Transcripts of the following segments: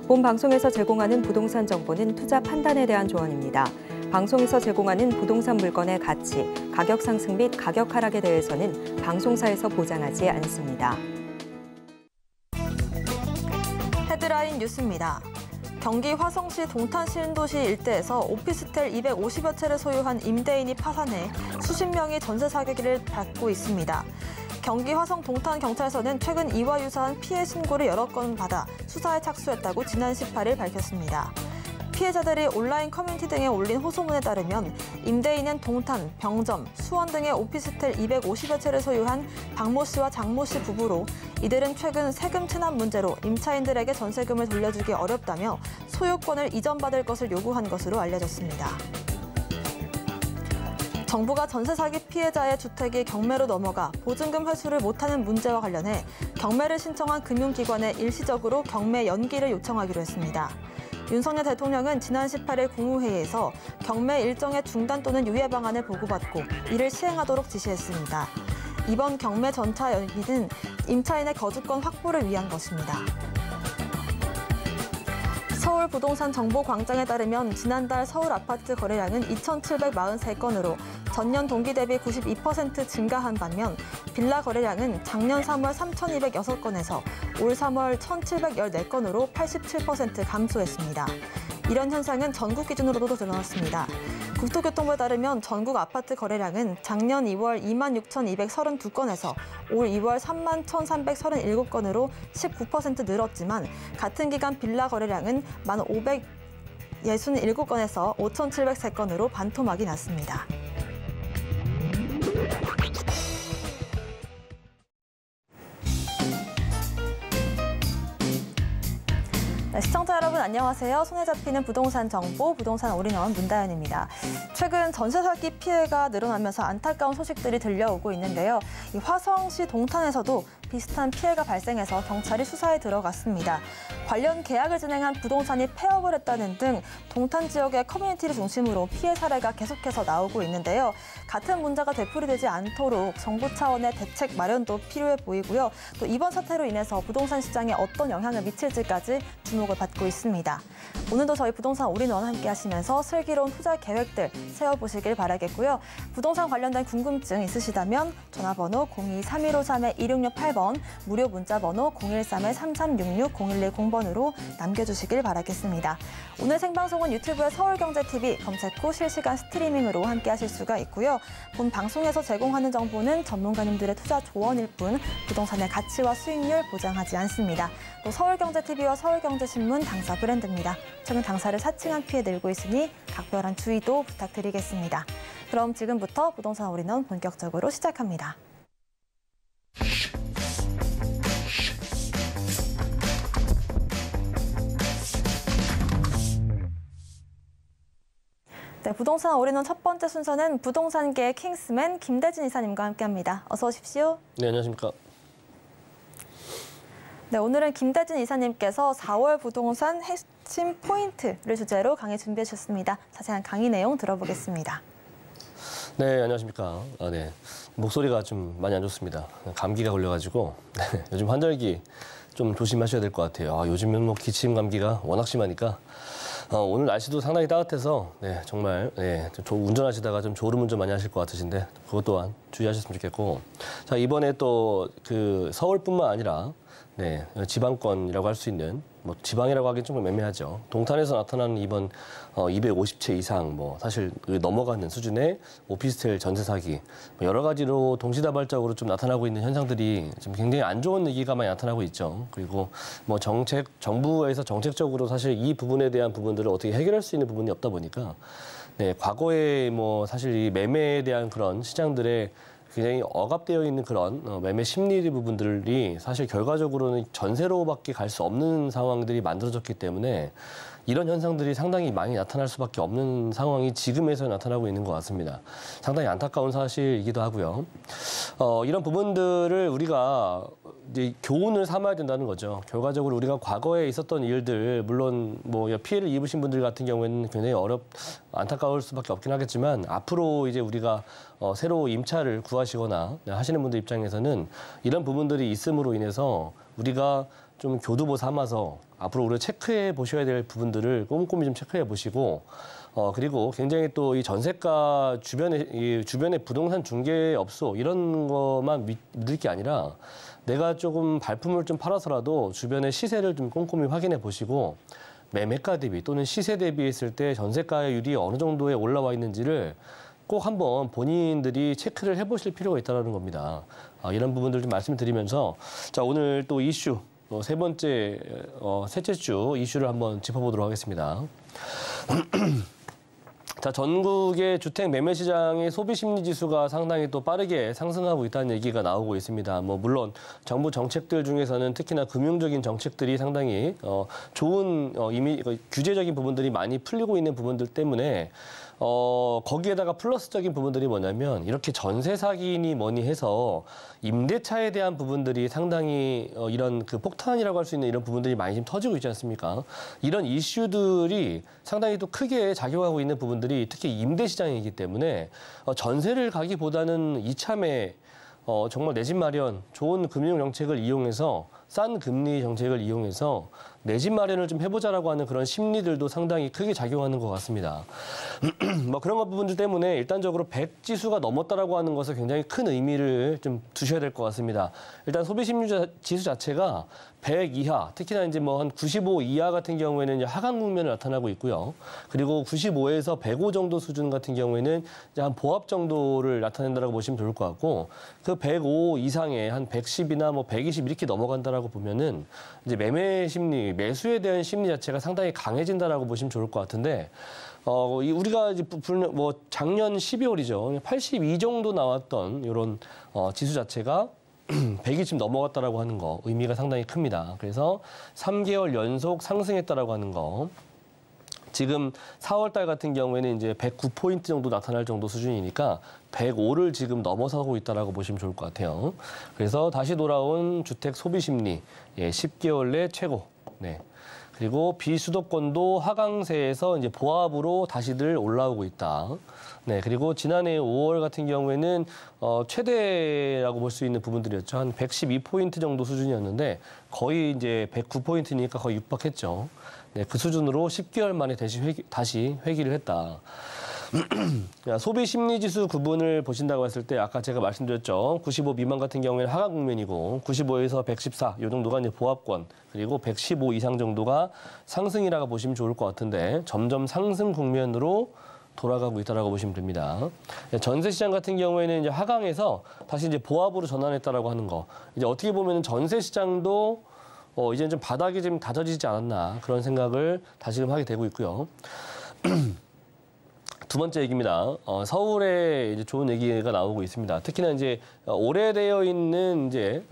본 방송에서 제공하는 부동산 정보는 투자 판단에 대한 조언입니다. 방송에서 제공하는 부동산 물건의 가치, 가격 상승 및 가격 하락에 대해서는 방송사에서 보장하지 않습니다. 헤드라인 뉴스입니다. 경기 화성시 동탄 신도시 일대에서 오피스텔 250여 채를 소유한 임대인이 파산해 수십 명이 전세 사기를 받고 있습니다. 경기 화성 동탄 경찰서는 최근 이와 유사한 피해 신고를 여러 건 받아 수사에 착수했다고 지난 18일 밝혔습니다. 피해자들이 온라인 커뮤니티 등에 올린 호소문에 따르면 임대인은 동탄, 병점, 수원 등의 오피스텔 250여 채를 소유한 박모 씨와 장모 씨 부부로 이들은 최근 세금 체납 문제로 임차인들에게 전세금을 돌려주기 어렵다며 소유권을 이전받을 것을 요구한 것으로 알려졌습니다. 정부가 전세 사기 피해자의 주택이 경매로 넘어가 보증금 회수를 못하는 문제와 관련해 경매를 신청한 금융기관에 일시적으로 경매 연기를 요청하기로 했습니다. 윤석열 대통령은 지난 18일 국무회의에서 경매 일정의 중단 또는 유예 방안을 보고받고 이를 시행하도록 지시했습니다. 이번 경매 전차 연기는 임차인의 거주권 확보를 위한 것입니다. 서울 부동산 정보광장에 따르면 지난달 서울 아파트 거래량은 2,743건으로 전년 동기 대비 92% 증가한 반면 빌라 거래량은 작년 3월 3,206건에서 올 3월 1,714건으로 87% 감소했습니다. 이런 현상은 전국 기준으로도 드러났습니다. 국토교통부에 따르면 전국 아파트 거래량은 작년 2월 26,232건에서 올 2월 31,337건으로 19% 늘었지만 같은 기간 빌라 거래량은 1,567건에서 5,703건으로 반토막이 났습니다. 네, 시청자 여러분 안녕하세요. 손에 잡히는 부동산 정보, 부동산 올인원 문다연입니다. 최근 전세 사기 피해가 늘어나면서 안타까운 소식들이 들려오고 있는데요. 이 화성시 동탄에서도 비슷한 피해가 발생해서 경찰이 수사에 들어갔습니다. 관련 계약을 진행한 부동산이 폐업을 했다는 등 동탄 지역의 커뮤니티를 중심으로 피해 사례가 계속해서 나오고 있는데요. 같은 문제가 되풀이되지 않도록 정부 차원의 대책 마련도 필요해 보이고요. 또 이번 사태로 인해서 부동산 시장에 어떤 영향을 미칠지까지 주목을 받고 있습니다. 오늘도 저희 부동산 올인원 함께 하시면서 슬기로운 투자 계획들 세워보시길 바라겠고요. 부동산 관련된 궁금증 있으시다면 전화번호 02-3153-2668번, 무료 문자번호 013-3366-0110번으로 남겨주시길 바라겠습니다. 오늘 생방송은 유튜브의 서울경제TV 검색 후 실시간 스트리밍으로 함께 하실 수가 있고요. 본 방송에서 제공하는 정보는 전문가님들의 투자 조언일 뿐 부동산의 가치와 수익률 보장하지 않습니다. 또 서울경제TV와 서울경제신문 당사 브랜드입니다. 최근 당사를 사칭한 피해 늘고 있으니 각별한 주의도 부탁드리겠습니다. 그럼 지금부터 부동산 올인원 본격적으로 시작합니다. 네, 부동산 올인원 첫 번째 순서는 부동산계의 킹스맨 김대진 이사님과 함께합니다. 어서 오십시오. 네, 안녕하십니까. 네, 오늘은 김대진 이사님께서 4월 부동산 핵심 포인트를 주제로 강의 준비해 주셨습니다. 자세한 강의 내용 들어보겠습니다. 네, 안녕하십니까. 네, 목소리가 좀 많이 안 좋습니다. 감기가 걸려가지고 요즘 환절기 좀 조심하셔야 될 것 같아요. 요즘은 뭐 기침 감기가 워낙 심하니까 오늘 날씨도 상당히 따뜻해서 정말 운전하시다가 좀 졸음운전 많이 하실 것 같으신데 그것 또한 주의하셨으면 좋겠고, 자, 이번에 또 그 서울뿐만 아니라 지방권이라고 할 수 있는, 뭐 지방이라고 하기엔 좀 애매하죠. 동탄에서 나타나는 이번 250채 이상 사실 넘어가는 수준의 오피스텔 전세 사기, 여러 가지로 동시다발적으로 좀 나타나고 있는 현상들이 지금 굉장히 안 좋은 얘기가 많이 나타나고 있죠. 그리고 정부에서 정책적으로 사실 이 부분에 대한 부분들을 어떻게 해결할 수 있는 부분이 없다 보니까 과거에 사실 이 매매에 대한 그런 시장들의 굉장히 억압되어 있는 그런 매매 심리 부분들이 사실 결과적으로는 전세로밖에 갈 수 없는 상황들이 만들어졌기 때문에 이런 현상들이 상당히 많이 나타날 수밖에 없는 상황이 지금에서 나타나고 있는 것 같습니다. 상당히 안타까운 사실이기도 하고요. 이런 부분들을 우리가 이제 교훈을 삼아야 된다는 거죠. 결과적으로 우리가 과거에 있었던 일들, 물론 피해를 입으신 분들 같은 경우에는 굉장히 안타까울 수밖에 없긴 하겠지만, 앞으로 이제 우리가 새로 임차를 거주하시거나 하시는 분들 입장에서는 이런 부분들이 있음으로 인해서 우리가 좀 교두보 삼아서 앞으로 우리가 체크해 보셔야 될 부분들을 꼼꼼히 좀 체크해 보시고 그리고 굉장히 또 이 전세가 주변에 부동산 중개업소 이런 것만 믿을 게 아니라 내가 조금 발품을 좀 팔아서라도 주변의 시세를 좀 꼼꼼히 확인해 보시고 매매가 대비 또는 시세 대비했을 때 전세가율이 어느 정도에 올라와 있는지를 꼭 한번 본인들이 체크를 해보실 필요가 있다는 겁니다. 이런 부분들 좀 말씀드리면서 자 오늘 또 이슈 셋째 주 이슈를 한번 짚어보도록 하겠습니다. 자, 전국의 주택 매매 시장의 소비 심리 지수가 상당히 또 빠르게 상승하고 있다는 얘기가 나오고 있습니다. 물론 정부 정책들 중에서는 특히나 금융적인 정책들이 상당히 좋은 규제적인 부분들이 많이 풀리고 있는 부분들 때문에 거기에다가 플러스적인 부분들이 뭐냐면 이렇게 전세 사기니 뭐니 해서 임대차에 대한 부분들이 상당히 이런 그 폭탄이라고 할 수 있는 이런 부분들이 많이 지금 터지고 있지 않습니까? 이런 이슈들이 상당히 또 크게 작용하고 있는 부분들이 특히 임대 시장이기 때문에 전세를 가기보다는 이참에 정말 내 집 마련, 좋은 금융 정책을 이용해서 싼 금리 정책을 이용해서 내 집 마련을 좀 해보자라고 하는 그런 심리들도 상당히 크게 작용하는 것 같습니다. 그런 부분들 때문에 일단적으로 100 지수가 넘었다라고 하는 것은 굉장히 큰 의미를 좀 두셔야 될 것 같습니다. 일단 소비 심리 지수 자체가 100 이하, 특히나 이제 한 95 이하 같은 경우에는 이제 하강 국면을 나타나고 있고요. 그리고 95에서 105 정도 수준 같은 경우에는 이제 한 보합 정도를 나타낸다라고 보시면 좋을 것 같고, 그 105 이상에 한 110이나 120 이렇게 넘어간다라고 보면은 이제 매매 심리, 매수에 대한 심리 자체가 상당히 강해진다라고 보시면 좋을 것 같은데, 우리가 이제 작년 12월이죠. 82 정도 나왔던 이런 지수 자체가 100이 지금 넘어갔다라고 하는 거 의미가 상당히 큽니다. 그래서 3개월 연속 상승했다라고 하는 거. 지금 4월 달 같은 경우에는 이제 109포인트 정도 나타날 정도 수준이니까 105를 지금 넘어서고 있다라고 보시면 좋을 것 같아요. 그래서 다시 돌아온 주택 소비 심리 10개월 내 최고. 네. 그리고 비수도권도 하강세에서 이제 보합으로 다시들 올라오고 있다. 네, 그리고 지난해 5월 같은 경우에는 최대라고 볼 수 있는 부분들이었죠. 한 112포인트 정도 수준이었는데 거의 이제 109포인트니까 거의 육박했죠. 네, 그 수준으로 10개월 만에 다시 회귀를 했다. 소비 심리 지수 구분을 보신다고 했을 때 아까 제가 말씀드렸죠. 95 미만 같은 경우에는 하강 국면이고 95에서 114 이 정도가 이제 보합권, 그리고 115 이상 정도가 상승이라고 보시면 좋을 것 같은데 점점 상승 국면으로 돌아가고 있다라고 보시면 됩니다. 전세 시장 같은 경우에는 이제 하강에서 다시 이제 보합으로 전환했다라고 하는 거. 이제 어떻게 보면 전세 시장도 이제 좀 바닥이 좀 다져지지 않았나 그런 생각을 다시금 하게 되고 있고요. 두 번째 얘기입니다. 서울에 이제 좋은 얘기가 나오고 있습니다. 특히나 이제 오래되어 있는 이제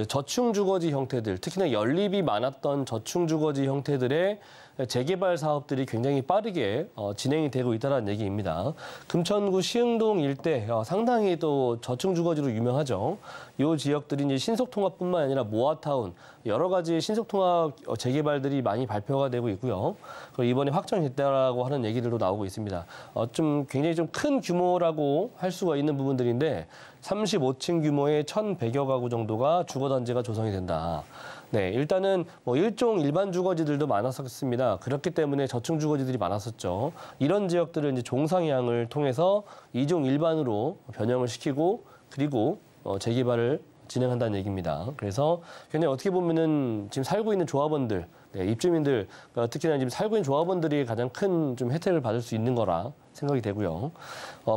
저층 주거지 형태들, 특히나 연립이 많았던 저층 주거지 형태들의 재개발 사업들이 굉장히 빠르게 진행이 되고 있다는 얘기입니다. 금천구 시흥동 일대 상당히 또 저층 주거지로 유명하죠. 이 지역들이 이제 신속통합뿐만 아니라 모아타운 여러 가지 신속통합 재개발들이 많이 발표가 되고 있고요. 그리고 이번에 확정됐다라고 하는 얘기들도 나오고 있습니다. 좀 굉장히 좀 큰 규모라고 할 수가 있는 부분들인데 35층 규모의 1,100여 가구 정도가 주거단지가 조성이 된다. 네, 일단은 일종 일반 주거지들도 많았었습니다. 그렇기 때문에 저층 주거지들이 많았었죠. 이런 지역들을 이제 종상향을 통해서 이종 일반으로 변형을 시키고 그리고 재개발을 진행한다는 얘기입니다. 그래서 굉장히 어떻게 보면은 지금 살고 있는 조합원들, 입주민들, 특히나 지금 살고 있는 조합원들이 가장 큰 좀 혜택을 받을 수 있는 거라 생각이 되고요.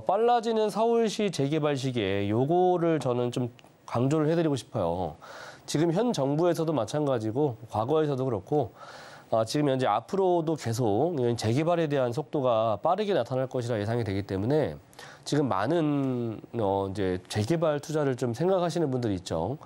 빨라지는 서울시 재개발 시기에 요거를 저는 좀 강조를 해드리고 싶어요. 지금 현 정부에서도 마찬가지고 과거에서도 그렇고 지금 현재 앞으로도 계속 재개발에 대한 속도가 빠르게 나타날 것이라 예상이 되기 때문에 지금 많은 이제 재개발 투자를 좀 생각하시는 분들이 있죠.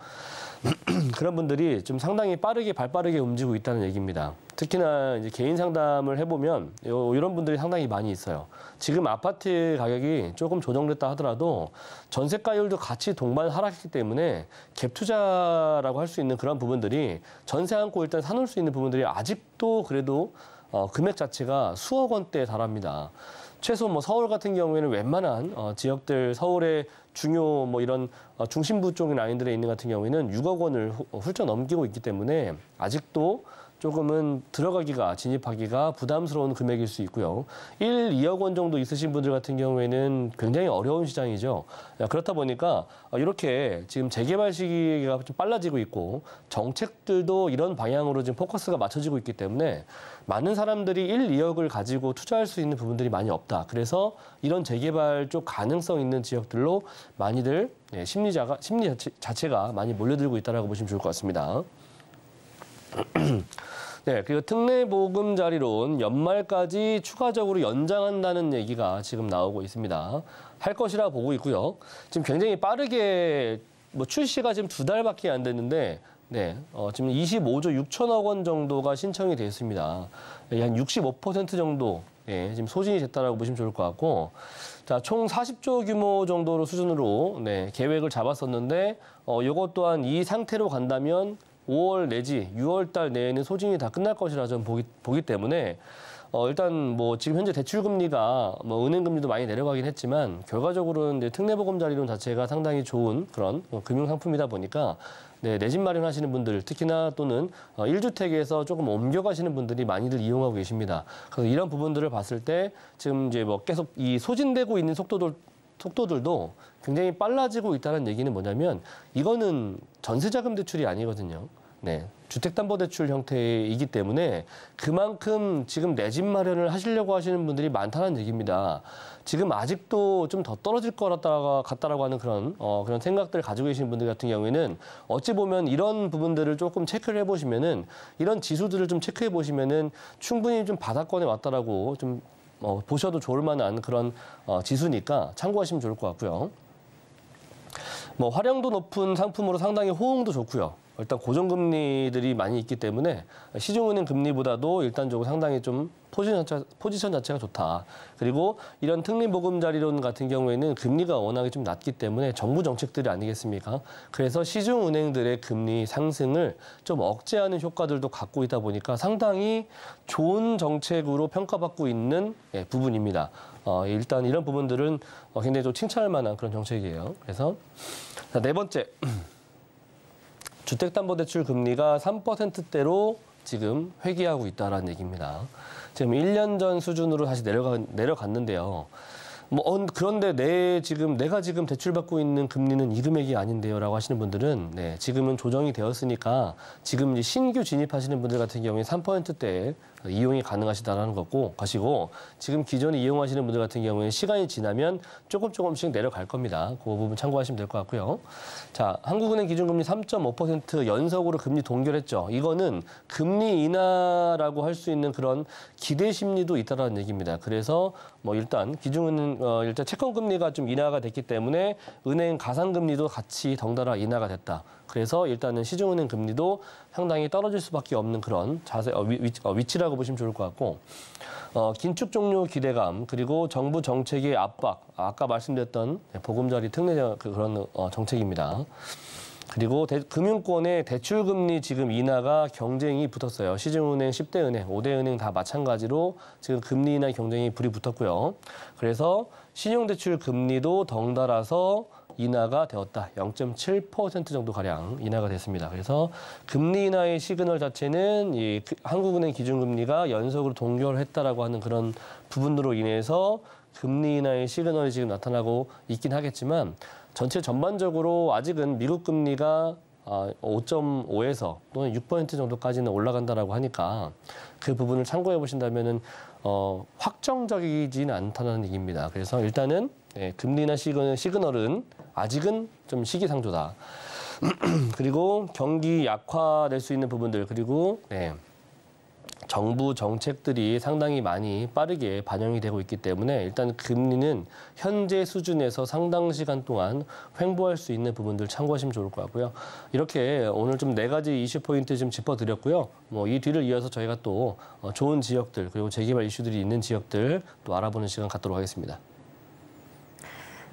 그런 분들이 좀 상당히 발빠르게 움직이고 있다는 얘기입니다. 특히나 이제 개인 상담을 해보면 이런 분들이 상당히 많이 있어요. 지금 아파트 가격이 조금 조정됐다 하더라도 전세가율도 같이 동반 하락했기 때문에 갭 투자라고 할 수 있는 그런 부분들이 전세 안고 일단 사놓을 수 있는 부분들이 아직도 그래도 금액 자체가 수억 원대에 달합니다. 최소 서울 같은 경우에는 웬만한 지역들 서울의 중요 뭐 이런 중심부 쪽인 라인들의 있는 같은 경우에는 6억 원을 훌쩍 넘기고 있기 때문에 아직도 조금은 들어가기가, 진입하기가 부담스러운 금액일 수 있고요. 1, 2억 원 정도 있으신 분들 같은 경우에는 굉장히 어려운 시장이죠. 그렇다 보니까 이렇게 지금 재개발 시기가 좀 빨라지고 있고 정책들도 이런 방향으로 지금 포커스가 맞춰지고 있기 때문에 많은 사람들이 1, 2억을 가지고 투자할 수 있는 부분들이 많이 없다. 그래서 이런 재개발 쪽 가능성 있는 지역들로 많이들 심리 자체가 많이 몰려들고 있다고 보시면 좋을 것 같습니다. 네, 그리고 특례보금자리론 연말까지 추가적으로 연장한다는 얘기가 지금 나오고 있습니다. 할 것이라 보고 있고요. 지금 굉장히 빠르게 뭐 출시가 지금 2달밖에 안 됐는데, 네, 지금 25조 6천억 원 정도가 신청이 되어 있습니다. 한 65% 정도 지금 소진이 됐다라고 보시면 좋을 것 같고, 자, 총 40조 규모 정도로 수준으로 계획을 잡았었는데, 이것 또한 이 상태로 간다면 5월 내지 6월 달 내에는 소진이 다 끝날 것이라 저는 보기 때문에 일단 뭐 지금 현재 대출 금리가 뭐 은행 금리도 많이 내려가긴 했지만 결과적으로는 이제 특례보금자리론 자체가 상당히 좋은 그런 금융 상품이다 보니까 내 집 마련하시는 분들 특히나 또는 1주택에서 조금 옮겨가시는 분들이 많이들 이용하고 계십니다. 그래서 이런 부분들을 봤을 때 지금 이제 뭐 계속 이 소진되고 있는 속도들도 굉장히 빨라지고 있다는 얘기는 뭐냐면 이거는 전세자금 대출이 아니거든요. 네, 주택담보대출 형태이기 때문에 그만큼 지금 내 집 마련을 하시려고 하시는 분들이 많다는 얘기입니다. 지금 아직도 좀 더 떨어질 것 같다라고 하는 그런 생각들을 가지고 계신 분들 같은 경우에는 어찌 보면 이런 부분들을 조금 체크를 해보시면은 이런 지수들을 좀 체크해 보시면은 충분히 좀 바닥권에 왔다라고 좀 보셔도 좋을 만한 그런 지수니까 참고하시면 좋을 것 같고요. 뭐 활용도 높은 상품으로 상당히 호응도 좋고요. 일단 고정금리들이 많이 있기 때문에 시중은행 금리보다도 일단적으로 상당히 좀 포지션 자체가 좋다. 그리고 이런 특례보금자리론 같은 경우에는 금리가 워낙에 좀 낮기 때문에 정부 정책들이 아니겠습니까? 그래서 시중은행들의 금리 상승을 좀 억제하는 효과들도 갖고 있다 보니까 상당히 좋은 정책으로 평가받고 있는 부분입니다. 일단 이런 부분들은 굉장히 좀 칭찬할 만한 그런 정책이에요. 그래서 네 번째. 주택담보대출 금리가 3%대로 지금 회귀하고 있다는 얘기입니다. 지금 1년 전 수준으로 다시 내려갔는데요. 그런데 내가 지금 대출받고 있는 금리는 이 금액이 아닌데요라고 하시는 분들은 지금은 조정이 되었으니까 지금 이제 신규 진입하시는 분들 같은 경우에 3%대 이용이 가능하시다라는 것이고 지금 기존에 이용하시는 분들 같은 경우에 시간이 지나면 조금씩 내려갈 겁니다. 그 부분 참고하시면 될 것 같고요. 자, 한국은행 기준금리 3.5% 연속으로 금리 동결했죠. 이거는 금리 인하라고 할 수 있는 그런 기대 심리도 있다라는 얘기입니다. 그래서 일단 기준은 일단 채권금리가 좀 인하가 됐기 때문에 은행 가상금리도 같이 덩달아 인하가 됐다. 그래서 일단은 시중은행 금리도 상당히 떨어질 수밖에 없는 그런 위치라고 보시면 좋을 것 같고 긴축 종료 기대감 그리고 정부 정책의 압박 아까 말씀드렸던 보금자리 특례 그런 정책입니다. 그리고 금융권의 대출금리 지금 인하가 경쟁이 붙었어요. 시중은행, 10대 은행, 5대 은행 다 마찬가지로 지금 금리 인하 경쟁이 불이 붙었고요. 그래서 신용대출 금리도 덩달아서 인하가 되었다. 0.7% 정도 가량 인하가 됐습니다. 그래서 금리 인하의 시그널 자체는 이 한국은행 기준금리가 연속으로 동결했다라고 하는 그런 부분으로 인해서 금리 인하의 시그널이 지금 나타나고 있긴 하겠지만 전체 전반적으로 아직은 미국 금리가 5.5에서 또는 6% 정도까지는 올라간다라고 하니까 그 부분을 참고해 보신다면은 확정적이지는 않다는 얘기입니다. 그래서 일단은 금리나 시그널은 아직은 좀 시기상조다. 그리고 경기 약화될 수 있는 부분들 그리고 정부 정책들이 상당히 많이 빠르게 반영이 되고 있기 때문에 일단 금리는 현재 수준에서 상당 시간 동안 횡보할 수 있는 부분들 참고하시면 좋을 것 같고요. 이렇게 오늘 좀 4가지 이슈 포인트 좀 짚어드렸고요. 이 뒤를 이어서 저희가 또 좋은 지역들 그리고 재개발 이슈들이 있는 지역들 또 알아보는 시간 갖도록 하겠습니다.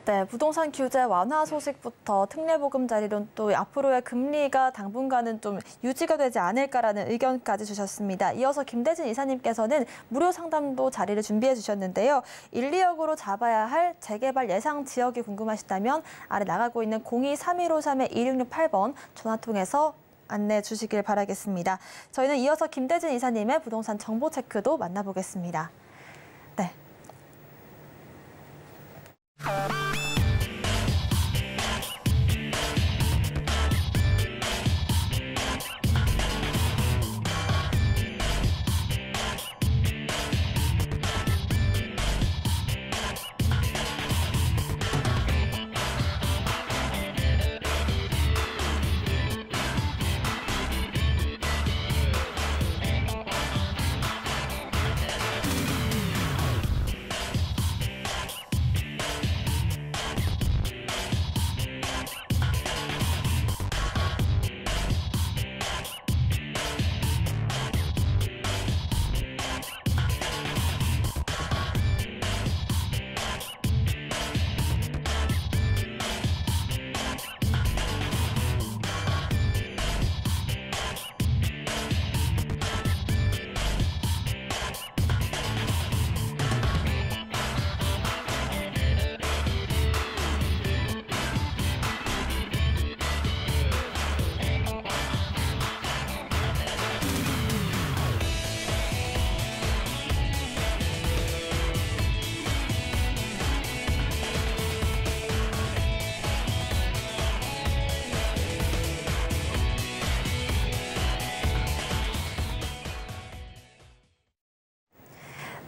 네, 부동산 규제 완화 소식부터 특례보금자리론 또 앞으로의 금리가 당분간은 좀 유지가 되지 않을까라는 의견까지 주셨습니다. 이어서 김대진 이사님께서는 무료 상담도 자리를 준비해 주셨는데요. 1, 2억으로 잡아야 할 재개발 예상 지역이 궁금하시다면 아래 나가고 있는 02-3153-2668번 전화 통해서 안내해 주시길 바라겠습니다. 저희는 이어서 김대진 이사님의 부동산 정보 체크도 만나보겠습니다. 네.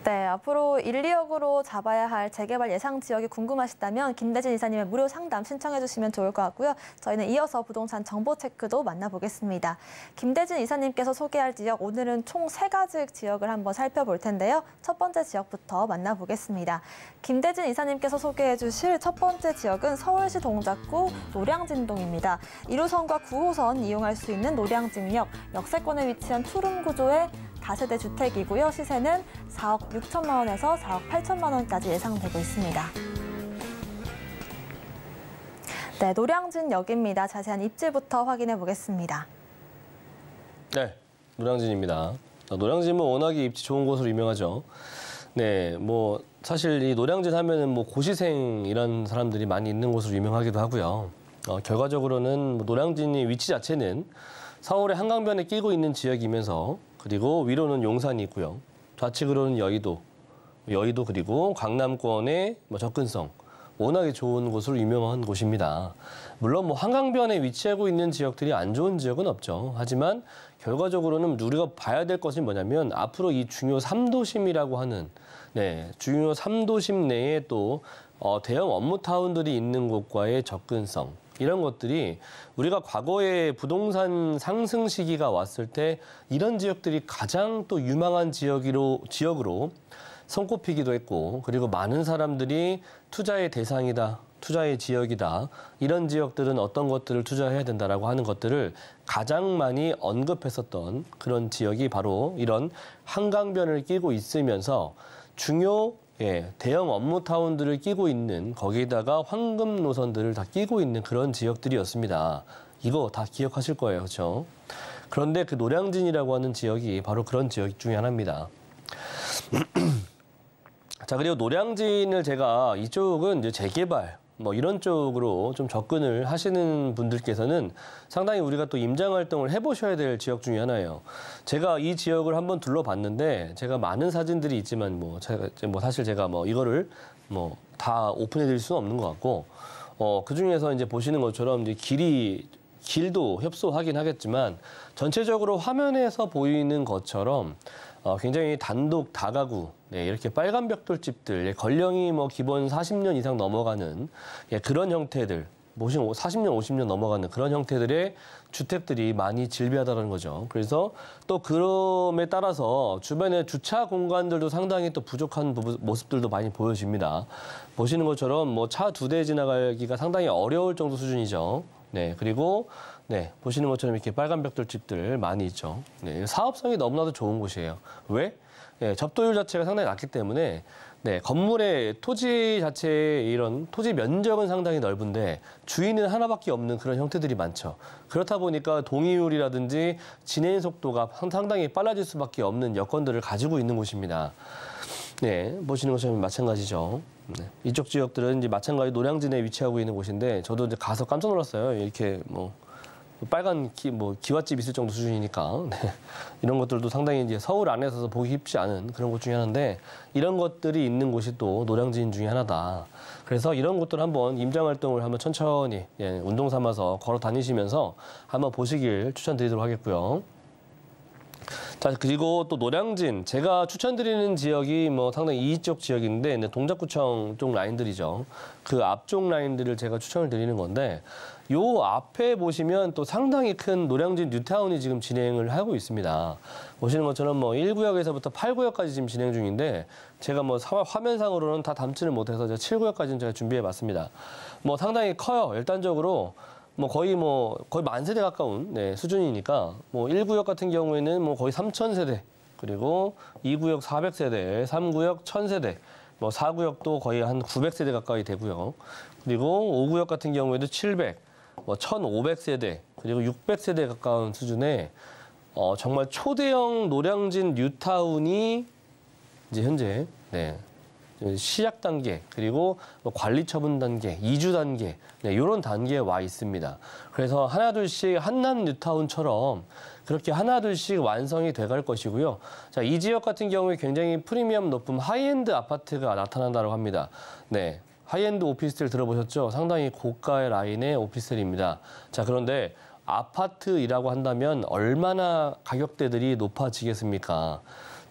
네, 앞으로 1, 2억으로 잡아야 할 재개발 예상 지역이 궁금하시다면 김대진 이사님의 무료 상담 신청해 주시면 좋을 것 같고요. 저희는 이어서 부동산 정보 체크도 만나보겠습니다. 김대진 이사님께서 소개할 지역, 오늘은 총 3가지 지역을 한번 살펴볼 텐데요. 첫 번째 지역부터 만나보겠습니다. 김대진 이사님께서 소개해 주실 첫 번째 지역은 서울시 동작구 노량진동입니다. 1호선과 9호선 이용할 수 있는 노량진역, 역세권에 위치한 투룸 구조의 다세대 주택이고요. 시세는 4억 6천만 원에서 4억 8천만 원까지 예상되고 있습니다. 네, 노량진역입니다. 자세한 입지부터 확인해 보겠습니다. 네, 노량진입니다. 노량진은 워낙에 입지 좋은 곳으로 유명하죠. 네, 뭐 사실 이 노량진 하면은 뭐 고시생 이런 사람들이 많이 있는 곳으로 유명하기도 하고요. 결과적으로는 노량진이 위치 자체는 서울의 한강변에 끼고 있는 지역이면서 그리고 위로는 용산이 있고요. 좌측으로는 여의도 그리고 강남권의 접근성 워낙에 좋은 곳으로 유명한 곳입니다. 물론 뭐 한강변에 위치하고 있는 지역들이 안 좋은 지역은 없죠. 하지만 결과적으로는 우리가 봐야 될 것이 뭐냐면 앞으로 이 중요 3도심이라고 하는 중요 3도심 내에 또 대형 업무타운들이 있는 곳과의 접근성 이런 것들이 우리가 과거에 부동산 상승 시기가 왔을 때 이런 지역들이 가장 또 유망한 지역으로 손꼽히기도 했고 그리고 많은 사람들이 투자의 대상이다, 투자의 지역이다. 이런 지역들은 어떤 것들을 투자해야 된다라고 하는 것들을 가장 많이 언급했었던 그런 지역이 바로 이런 한강변을 끼고 있으면서 중요 대형 업무타운들을 끼고 있는 거기에다가 황금 노선들을 다 끼고 있는 그런 지역들이었습니다. 이거 다 기억하실 거예요. 그렇죠? 그런데 그 노량진이라고 하는 지역이 바로 그런 지역 중에 하나입니다. 자, 그리고 노량진을 제가 이쪽은 이제 재개발 뭐 이런 쪽으로 좀 접근을 하시는 분들께서는 상당히 우리가 또 임장 활동을 해보셔야 될 지역 중에 하나예요. 제가 이 지역을 한번 둘러봤는데 제가 많은 사진들이 있지만 사실 제가 이거를 다 오픈해드릴 수는 없는 것 같고 그 중에서 이제 보시는 것처럼 이제 길도 협소하긴 하겠지만 전체적으로 화면에서 보이는 것처럼 굉장히 단독 다가구, 이렇게 빨간 벽돌집들, 건령이 기본 40년 이상 넘어가는 그런 형태들, 40년, 50년 넘어가는 그런 형태들의 주택들이 많이 즐비하다는 거죠. 그래서 또 그럼에 따라서 주변에 주차 공간들도 상당히 또 부족한 모습들도 많이 보여집니다. 보시는 것처럼 차 2대 지나가기가 상당히 어려울 정도 수준이죠. 네, 그리고 네, 보시는 것처럼 이렇게 빨간 벽돌 집들 많이 있죠. 네, 사업성이 너무나도 좋은 곳이에요. 왜? 네, 접도율 자체가 상당히 낮기 때문에 네, 건물의 토지 자체의 이런 토지 면적은 상당히 넓은데 주인은 하나밖에 없는 그런 형태들이 많죠. 그렇다 보니까 동의율이라든지 진행 속도가 상당히 빨라질 수밖에 없는 여건들을 가지고 있는 곳입니다. 네, 보시는 것처럼 마찬가지죠. 네, 이쪽 지역들은 이제 마찬가지 노량진에 위치하고 있는 곳인데 저도 이제 가서 깜짝 놀랐어요. 이렇게 빨간 기와집 있을 정도 수준이니까 네. 이런 것들도 상당히 이제 서울 안에서 보기 쉽지 않은 그런 곳 중에 하나인데 이런 것들이 있는 곳이 또 노량진 중에 하나다. 그래서 이런 곳들 한번 임장 활동을 한번 천천히 운동 삼아서 걸어 다니시면서 한번 보시길 추천드리도록 하겠고요. 자, 그리고 또 노량진, 제가 추천드리는 지역이 상당히 이쪽 지역인데, 동작구청 쪽 라인들이죠. 그 앞쪽 라인들을 제가 추천을 드리는 건데, 요 앞에 보시면 또 상당히 큰 노량진 뉴타운이 지금 진행을 하고 있습니다. 보시는 것처럼 1구역에서부터 8구역까지 지금 진행 중인데, 제가 화면상으로는 다 담지를 못해서 제가 7구역까지는 제가 준비해 봤습니다. 상당히 커요. 일단적으로. 거의 만세대 가까운 수준이니까 1구역 같은 경우에는 거의 3,000세대 그리고 2구역 400세대, 3구역 1,000세대, 4구역도 거의 한 900세대 가까이 되고요. 그리고 5구역 같은 경우에도 700, 1,500세대 그리고 600세대 가까운 수준의 정말 초대형 노량진 뉴타운이 이제 현재 시작 단계, 그리고 관리 처분 단계, 이주 단계, 이런 단계에 와 있습니다. 그래서 하나둘씩 한남 뉴타운처럼 그렇게 하나둘씩 완성이 돼갈 것이고요. 자, 이 지역 같은 경우에 굉장히 프리미엄 높은 하이엔드 아파트가 나타난다고 합니다. 네. 하이엔드 오피스텔 들어보셨죠? 상당히 고가의 라인의 오피스텔입니다. 자, 그런데 아파트이라고 한다면 얼마나 가격대들이 높아지겠습니까?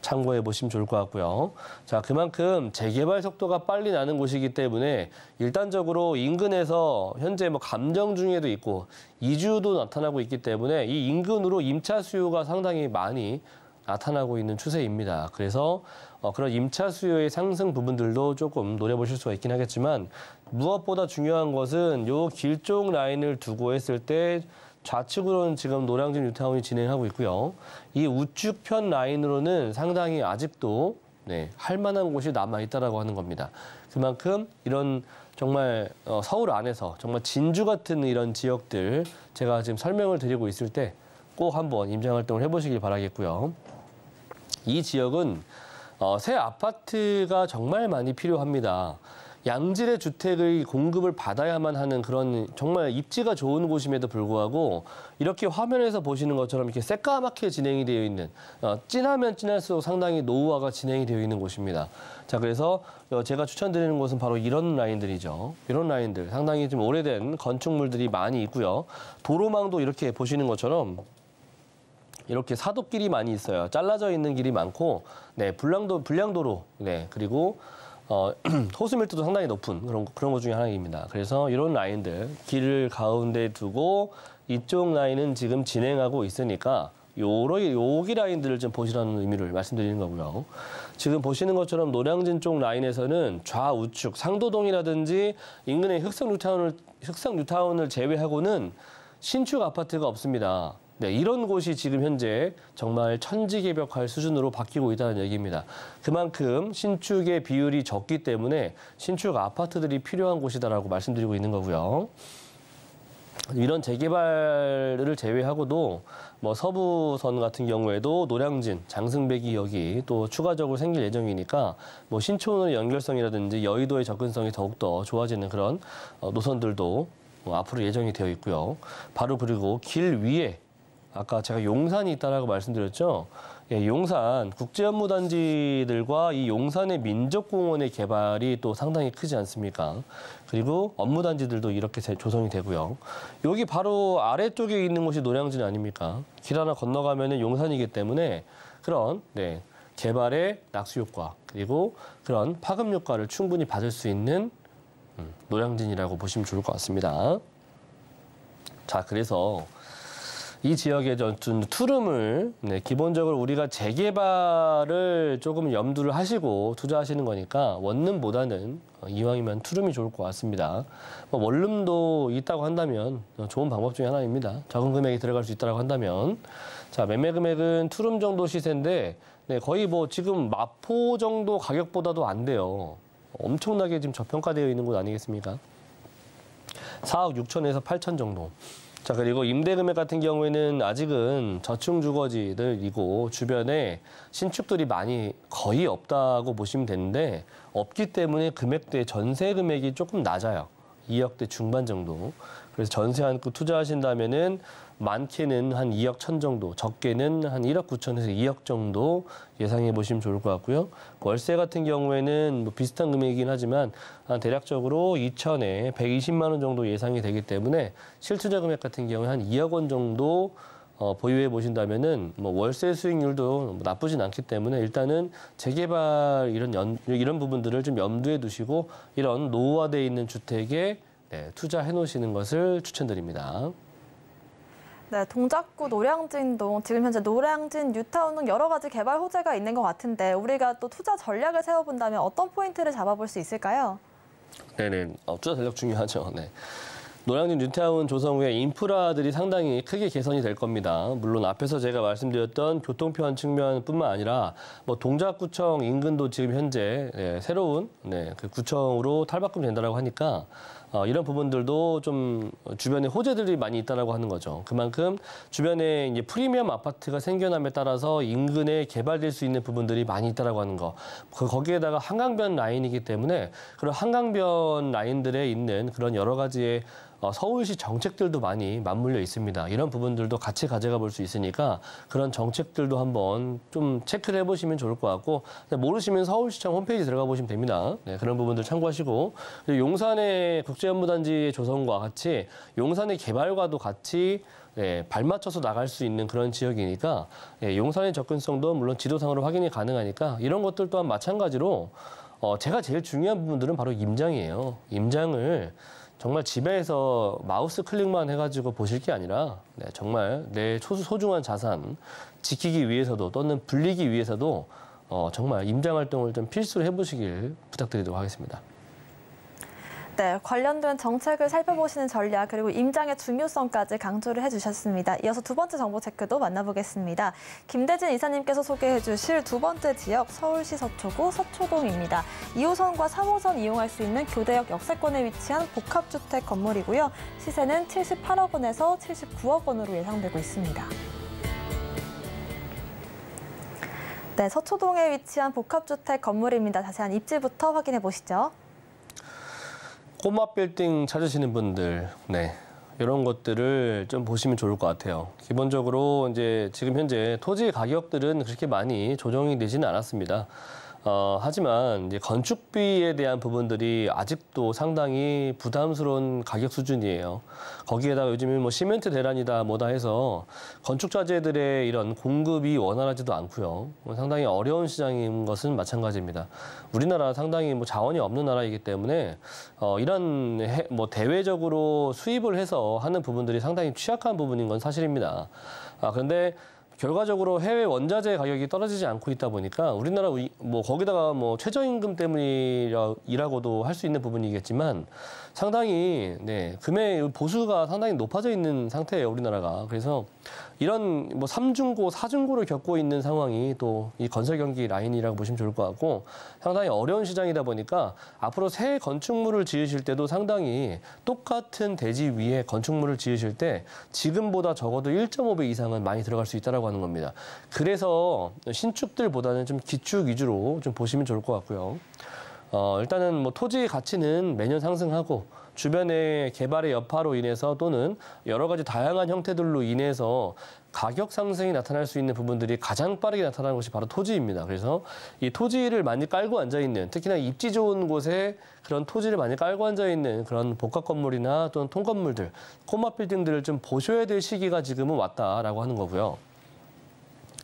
참고해 보시면 좋을 것 같고요. 자, 그만큼 재개발 속도가 빨리 나는 곳이기 때문에 일단적으로 인근에서 현재 감정 중에도 있고 이주도 나타나고 있기 때문에 이 인근으로 임차 수요가 상당히 많이 나타나고 있는 추세입니다. 그래서 그런 임차 수요의 상승 부분들도 조금 노려보실 수가 있긴 하겠지만 무엇보다 중요한 것은 요 길쪽 라인을 두고 했을 때 좌측으로는 지금 노량진 뉴타운이 진행하고 있고요. 이 우측편 라인으로는 상당히 아직도 할 만한 곳이 남아있다라고 하는 겁니다. 그만큼 이런 정말 서울 안에서 정말 진주 같은 이런 지역들 제가 지금 설명을 드리고 있을 때 꼭 한번 임장 활동을 해보시길 바라겠고요. 이 지역은 새 아파트가 정말 많이 필요합니다. 양질의 주택의 공급을 받아야만 하는 그런 정말 입지가 좋은 곳임에도 불구하고 이렇게 화면에서 보시는 것처럼 이렇게 새까맣게 진행이 되어 있는 진하면 진할수록 상당히 노후화가 진행이 되어 있는 곳입니다. 자, 그래서 제가 추천드리는 곳은 바로 이런 라인들이죠. 이런 라인들 상당히 좀 오래된 건축물들이 많이 있고요. 도로망도 이렇게 보시는 것처럼 이렇게 사도길이 많이 있어요. 잘라져 있는 길이 많고, 불량도로, 그리고 호수 밀도도 상당히 높은 그런 것 중에 하나입니다. 그래서 이런 라인들 길을 가운데 두고 이쪽 라인은 지금 진행하고 있으니까 여기 라인들을 좀 보시라는 의미를 말씀드리는 거고요. 지금 보시는 것처럼 노량진 쪽 라인에서는 좌우측 상도동이라든지 인근의 흑성 뉴타운을 제외하고는 신축 아파트가 없습니다. 이런 곳이 지금 현재 정말 천지개벽할 수준으로 바뀌고 있다는 얘기입니다. 그만큼 신축의 비율이 적기 때문에 신축 아파트들이 필요한 곳이다라고 말씀드리고 있는 거고요. 이런 재개발을 제외하고도 서부선 같은 경우에도 노량진, 장승배기역이 또 추가적으로 생길 예정이니까 신촌의 연결성이라든지 여의도의 접근성이 더욱더 좋아지는 그런 노선들도 앞으로 예정이 되어 있고요. 바로 그리고 길 위에 아까 제가 용산이 있다라고 말씀드렸죠. 용산 국제업무단지들과 이 용산의 민족공원의 개발이 또 상당히 크지 않습니까? 그리고 업무단지들도 이렇게 조성이 되고요. 여기 바로 아래쪽에 있는 곳이 노량진 아닙니까? 길 하나 건너가면 용산이기 때문에 그런 개발의 낙수 효과 그리고 그런 파급 효과를 충분히 받을 수 있는 노량진이라고 보시면 좋을 것 같습니다. 자, 그래서 이 지역의 투룸을 기본적으로 우리가 재개발을 조금 염두를 하시고 투자하시는 거니까 원룸보다는 이왕이면 투룸이 좋을 것 같습니다. 원룸도 있다고 한다면 좋은 방법 중에 하나입니다. 적은 금액이 들어갈 수 있다고 한다면. 자, 매매 금액은 투룸 정도 시세인데 거의 뭐 지금 마포 정도 가격보다도 안 돼요. 엄청나게 지금 저평가되어 있는 곳 아니겠습니까? 4억 6천에서 8천 정도. 자, 그리고 임대 금액 같은 경우에는 아직은 저층 주거지들이고 주변에 신축들이 많이 거의 없다고 보시면 되는데 없기 때문에 금액대 전세 금액이 조금 낮아요. 2억대 중반 정도. 그래서 전세 안고 투자하신다면은 많게는 한 2억 1천 정도, 적게는 한 1억 9천에서 2억 정도 예상해 보시면 좋을 것 같고요. 월세 같은 경우에는 뭐 비슷한 금액이긴 하지만 대략적으로 2천에 120만 원 정도 예상이 되기 때문에 실투자 금액 같은 경우에 한 2억 원 정도 보유해 보신다면은 뭐 월세 수익률도 나쁘진 않기 때문에 일단은 재개발 이런 부분들을 좀 염두에 두시고 이런 노후화되어 있는 주택에 투자해 놓으시는 것을 추천드립니다. 네, 동작구 노량진동, 지금 현재 노량진, 뉴타운 등 여러 가지 개발 호재가 있는 것 같은데 우리가 또 투자 전략을 세워본다면 어떤 포인트를 잡아볼 수 있을까요? 네네, 투자 전략 중요하죠. 네. 노량진 뉴타운 조성 후에 인프라들이 상당히 크게 개선이 될 겁니다. 물론 앞에서 제가 말씀드렸던 교통편 측면뿐만 아니라 뭐 동작구청 인근도 지금 현재 새로운 그 구청으로 탈바꿈 된다라고 하니까 이런 부분들도 좀 주변에 호재들이 많이 있다라고 하는 거죠. 그만큼 주변에 이제 프리미엄 아파트가 생겨남에 따라서 인근에 개발될 수 있는 부분들이 많이 있다라고 하는 거. 거기에다가 한강변 라인이기 때문에 그런 한강변 라인들에 있는 그런 여러 가지의 서울시 정책들도 많이 맞물려 있습니다. 이런 부분들도 같이 가져가 볼 수 있으니까 그런 정책들도 한번 좀 체크를 해보시면 좋을 것 같고 모르시면 서울시청 홈페이지 들어가 보시면 됩니다. 네, 그런 부분들 참고하시고 용산의 국제연무단지 조성과 같이 용산의 개발과도 같이 발맞춰서 나갈 수 있는 그런 지역이니까 용산의 접근성도 물론 지도상으로 확인이 가능하니까 이런 것들 또한 마찬가지로 제가 제일 중요한 부분들은 바로 임장이에요. 임장을 정말 집에서 마우스 클릭만 해가지고 보실 게 아니라 정말 내 소중한 자산 지키기 위해서도 또는 불리기 위해서도 정말 임장 활동을 좀 필수로 해보시길 부탁드리도록 하겠습니다. 네, 관련된 정책을 살펴보시는 전략 그리고 임장의 중요성까지 강조를 해주셨습니다. 이어서 두 번째 정보 체크도 만나보겠습니다. 김대진 이사님께서 소개해 주실 두 번째 지역 서울시 서초구 서초동입니다. 2호선과 3호선 이용할 수 있는 교대역 역세권에 위치한 복합주택 건물이고요. 시세는 78억 원에서 79억 원으로 예상되고 있습니다. 네, 서초동에 위치한 복합주택 건물입니다. 자세한 입지부터 확인해 보시죠. 꼬마 빌딩 찾으시는 분들, 이런 것들을 좀 보시면 좋을 것 같아요. 기본적으로 이제 지금 현재 토지 가격들은 그렇게 많이 조정이 되지는 않았습니다. 하지만 이제 건축비에 대한 부분들이 아직도 상당히 부담스러운 가격 수준이에요. 거기에다가 요즘에 뭐 시멘트 대란이다 뭐다 해서 건축 자재들의 이런 공급이 원활하지도 않고요. 상당히 어려운 시장인 것은 마찬가지입니다. 우리나라 상당히 뭐 자원이 없는 나라이기 때문에 이런 뭐 대외적으로 수입을 해서 하는 부분들이 상당히 취약한 부분인 건 사실입니다. 그런데 결과적으로 해외 원자재 가격이 떨어지지 않고 있다 보니까 우리나라 뭐 거기다가 뭐 최저임금 때문이라고도 할 수 있는 부분이겠지만 상당히 금액 보수가 상당히 높아져 있는 상태예요, 우리나라가. 그래서 이런 뭐 3중고, 4중고를 겪고 있는 상황이 또 이 건설 경기 라인이라고 보시면 좋을 것 같고 상당히 어려운 시장이다 보니까 앞으로 새 건축물을 지으실 때도 상당히 똑같은 대지 위에 건축물을 지으실 때 지금보다 적어도 1.5배 이상은 많이 들어갈 수 있다라고 하는 겁니다. 그래서 신축들보다는 좀 기축 위주로 좀 보시면 좋을 것 같고요. 일단은 뭐 토지 가치는 매년 상승하고 주변의 개발의 여파로 인해서 또는 여러 가지 다양한 형태들로 인해서 가격 상승이 나타날 수 있는 부분들이 가장 빠르게 나타나는 것이 바로 토지입니다. 그래서 이 토지를 많이 깔고 앉아있는, 특히나 입지 좋은 곳에 그런 토지를 많이 깔고 앉아있는 그런 복합 건물이나 또는 통건물들, 꼬마 빌딩들을 좀 보셔야 될 시기가 지금은 왔다라고 하는 거고요.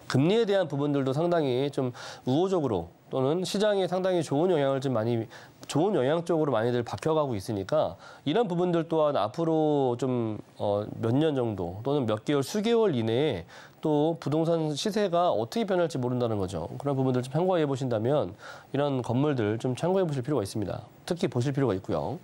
금리에 대한 부분들도 상당히 좀 우호적으로 또는 시장에 상당히 좋은 영향을 좀 많이 좋은 영향 쪽으로 많이들 바뀌어가고 있으니까 이런 부분들 또한 앞으로 좀 몇 년 정도 또는 몇 개월, 수개월 이내에 또 부동산 시세가 어떻게 변할지 모른다는 거죠. 그런 부분들 좀 참고해 보신다면 이런 건물들 좀 참고해 보실 필요가 있습니다. 특히 보실 필요가 있고요.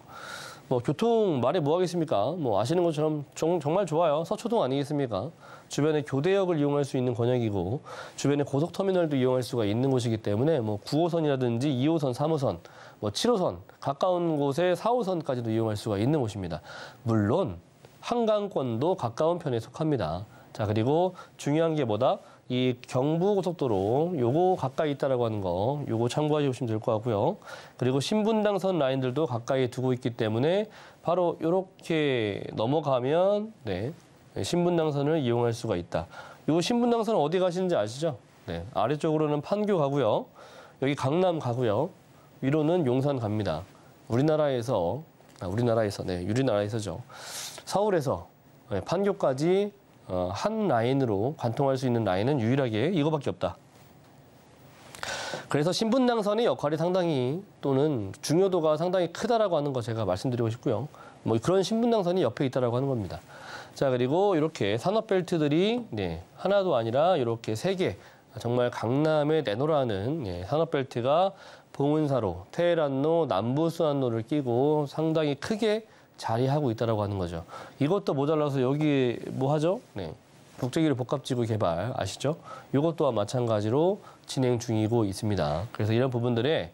뭐 교통 말해 뭐 하겠습니까? 뭐 아시는 것처럼 정말 좋아요. 서초동 아니겠습니까? 주변에 교대역을 이용할 수 있는 권역이고 주변에 고속터미널도 이용할 수가 있는 곳이기 때문에 뭐 9호선이라든지 2호선, 3호선, 뭐 7호선, 가까운 곳에 4호선까지도 이용할 수가 있는 곳입니다. 물론 한강권도 가까운 편에 속합니다. 자, 그리고 중요한 게 뭐다? 이 경부고속도로 요거 가까이 있다라고 하는 거 요거 참고해 주시면 될 것 같고요. 그리고 신분당선 라인들도 가까이 두고 있기 때문에 바로 요렇게 넘어가면 네, 신분당선을 이용할 수가 있다. 요 신분당선 어디 가시는지 아시죠? 네, 아래쪽으로는 판교 가고요. 여기 강남 가고요. 위로는 용산 갑니다. 우리나라에서죠. 서울에서 네, 판교까지 한 라인으로 관통할 수 있는 라인은 유일하게 이거밖에 없다. 그래서 신분당선의 역할이 상당히 또는 중요도가 상당히 크다라고 하는 거 제가 말씀드리고 싶고요. 뭐 그런 신분당선이 옆에 있다라고 하는 겁니다. 자, 그리고 이렇게 산업벨트들이 네, 하나도 아니라 이렇게 3개 정말 강남에 내놓으라는 산업벨트가 봉은사로, 테헤란로, 남부순환로를 끼고 상당히 크게 자리하고 있다라고 하는 거죠. 이것도 모자라서 여기 뭐 하죠? 네. 국제기술 복합지구 개발 아시죠? 이것 또한 마찬가지로 진행 중이고 있습니다. 그래서 이런 부분들에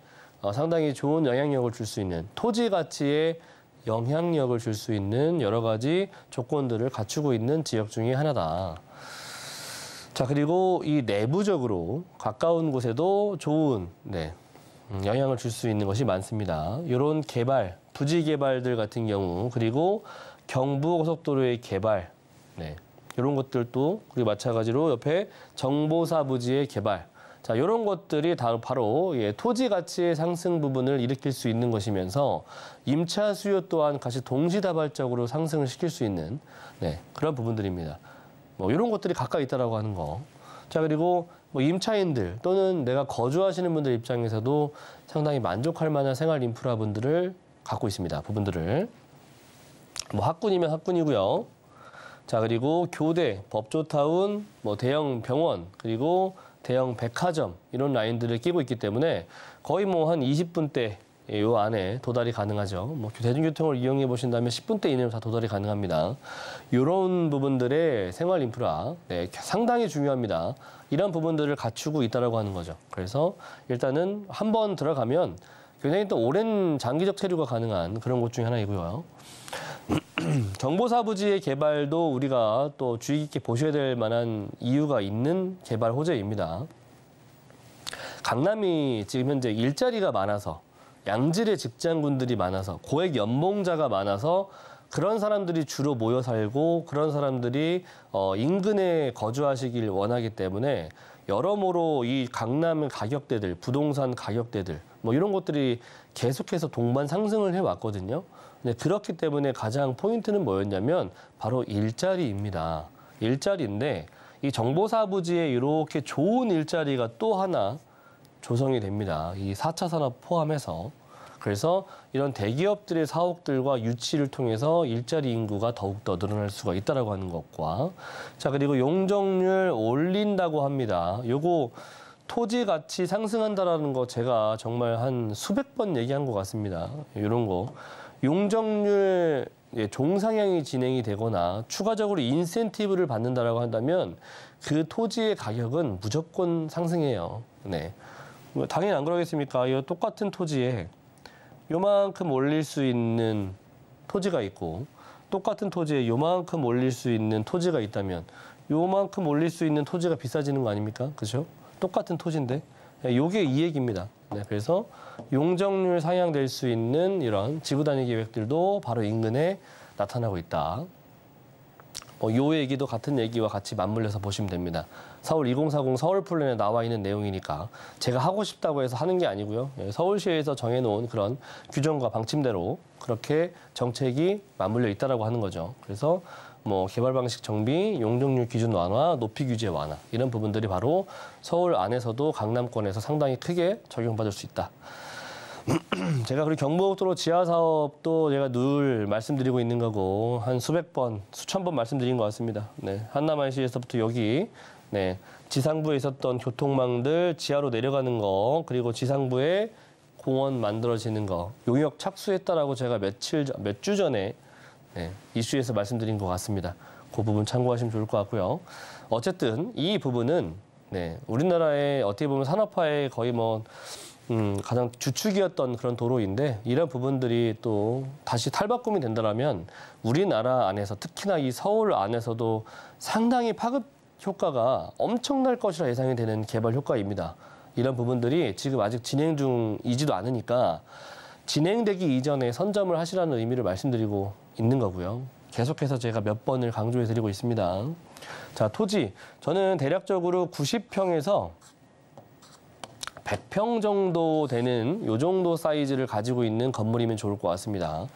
상당히 좋은 영향력을 줄 수 있는 토지 가치에 영향력을 줄 수 있는 여러 가지 조건들을 갖추고 있는 지역 중에 하나다. 자, 그리고 이 내부적으로 가까운 곳에도 좋은 영향을 줄 수 있는 것이 많습니다. 이런 개발, 부지 개발들 같은 경우, 그리고 경부고속도로의 개발, 이런 것들도 그리고 마찬가지로 옆에 정보사 부지의 개발. 자, 이런 것들이 다 바로 토지 가치의 상승 부분을 일으킬 수 있는 것이면서 임차 수요 또한 같이 동시다발적으로 상승을 시킬 수 있는 그런 부분들입니다. 뭐 이런 것들이 가까이 있다라고 하는 거. 자, 그리고 뭐 임차인들 또는 내가 거주하시는 분들 입장에서도 상당히 만족할 만한 생활 인프라 분들을 갖고 있습니다. 부분들을. 뭐 학군이면 학군이고요. 자, 그리고 교대, 법조타운, 뭐 대형 병원, 그리고 대형 백화점 이런 라인들을 끼고 있기 때문에 거의 뭐 한 20분대 요 안에 도달이 가능하죠. 뭐 대중교통을 이용해 보신다면 10분대 이내로 다 도달이 가능합니다. 이런 부분들의 생활 인프라 상당히 중요합니다. 이런 부분들을 갖추고 있다라고 하는 거죠. 그래서 일단은 한번 들어가면 굉장히 또 오랜 장기적 체류가 가능한 그런 곳 중에 하나이고요. 정보사 부지의 개발도 우리가 또 주의 깊게 보셔야 될 만한 이유가 있는 개발 호재입니다. 강남이 지금 현재 일자리가 많아서 양질의 직장군들이 많아서 고액 연봉자가 많아서 그런 사람들이 주로 모여 살고 그런 사람들이 인근에 거주하시길 원하기 때문에 여러모로 이 강남 가격대들, 부동산 가격대들 뭐 이런 것들이 계속해서 동반 상승을 해왔거든요. 근데 그렇기 때문에 가장 포인트는 뭐였냐면 바로 일자리입니다. 일자리인데 이 정보사 부지에 이렇게 좋은 일자리가 또 하나 조성이 됩니다. 이 4차 산업 포함해서. 그래서 이런 대기업들의 사옥들과 유치를 통해서 일자리 인구가 더욱더 늘어날 수가 있다라고 하는 것과 자, 그리고 용적률 올린다고 합니다. 요거 토지 가치 상승한다라는 거 제가 정말 한 수백 번 얘기한 것 같습니다. 이런 거. 용적률 종상향이 진행이 되거나 추가적으로 인센티브를 받는다라고 한다면 그 토지의 가격은 무조건 상승해요. 네. 당연히 안 그러겠습니까? 이 똑같은 토지에 요만큼 올릴 수 있는 토지가 있고 똑같은 토지에 요만큼 올릴 수 있는 토지가 있다면 요만큼 올릴 수 있는 토지가 비싸지는 거 아닙니까? 그렇죠? 똑같은 토지인데 요게 이 얘기입니다. 그래서 용적률 상향될 수 있는 이런 지구 단위 계획들도 바로 인근에 나타나고 있다. 요 얘기도 같은 얘기와 같이 맞물려서 보시면 됩니다. 서울 2040 서울 플랜에 나와 있는 내용이니까 제가 하고 싶다고 해서 하는 게 아니고요. 서울시에서 정해놓은 그런 규정과 방침대로 그렇게 정책이 맞물려 있다라고 하는 거죠. 그래서 뭐 개발 방식 정비, 용적률 기준 완화, 높이 규제 완화 이런 부분들이 바로 서울 안에서도 강남권에서 상당히 크게 적용받을 수 있다. 제가 그리고 경부고속도로 지하 사업도 제가 늘 말씀드리고 있는 거고 한 수백 번, 수천 번 말씀드린 것 같습니다. 네, 한남IC에서부터 여기 네, 지상부에 있었던 교통망들 지하로 내려가는 거, 그리고 지상부에 공원 만들어지는 거, 용역 착수했다라고 제가 몇 주 전에 네, 이슈에서 말씀드린 것 같습니다. 그 부분 참고하시면 좋을 것 같고요. 어쨌든 이 부분은 네, 우리나라의 어떻게 보면 산업화의 거의 가장 주축이었던 그런 도로인데 이런 부분들이 또 다시 탈바꿈이 된다면 우리나라 안에서 특히나 이 서울 안에서도 상당히 파급 효과가 엄청날 것이라 예상이 되는 개발 효과입니다. 이런 부분들이 지금 아직 진행 중이지도 않으니까 진행되기 이전에 선점을 하시라는 의미를 말씀드리고 있는 거고요. 계속해서 제가 몇 번을 강조해 드리고 있습니다. 자, 토지. 저는 대략적으로 90평에서 100평 정도 되는 요 정도 사이즈를 가지고 있는 건물이면 좋을 것 같습니다.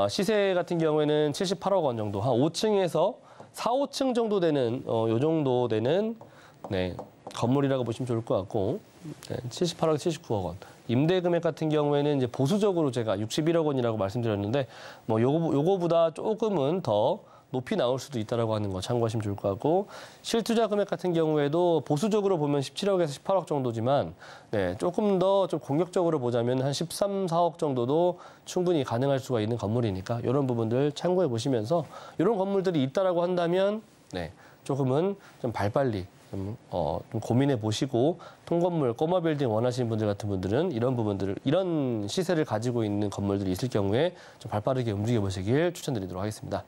시세 같은 경우에는 78억 원 정도, 한 5층에서 4, 5층 정도 되는 요 정도 되는 네, 건물이라고 보시면 좋을 것 같고 네, 78억, 79억 원. 임대 금액 같은 경우에는 이제 보수적으로 제가 61억 원이라고 말씀드렸는데 요거보다 조금은 더 높이 나올 수도 있다라고 하는 거 참고하시면 좋을 것 같고 실투자 금액 같은 경우에도 보수적으로 보면 17억에서 18억 정도지만 네, 조금 더 좀 공격적으로 보자면 한 13, 4억 정도도 충분히 가능할 수가 있는 건물이니까 이런 부분들 참고해 보시면서 이런 건물들이 있다라고 한다면 네, 조금은 좀 발빨리 좀 고민해 보시고 통건물, 꼬마 빌딩 원하시는 분들 같은 분들은 이런 부분들을 이런 시세를 가지고 있는 건물들이 있을 경우에 좀 발빠르게 움직여 보시길 추천드리도록 하겠습니다.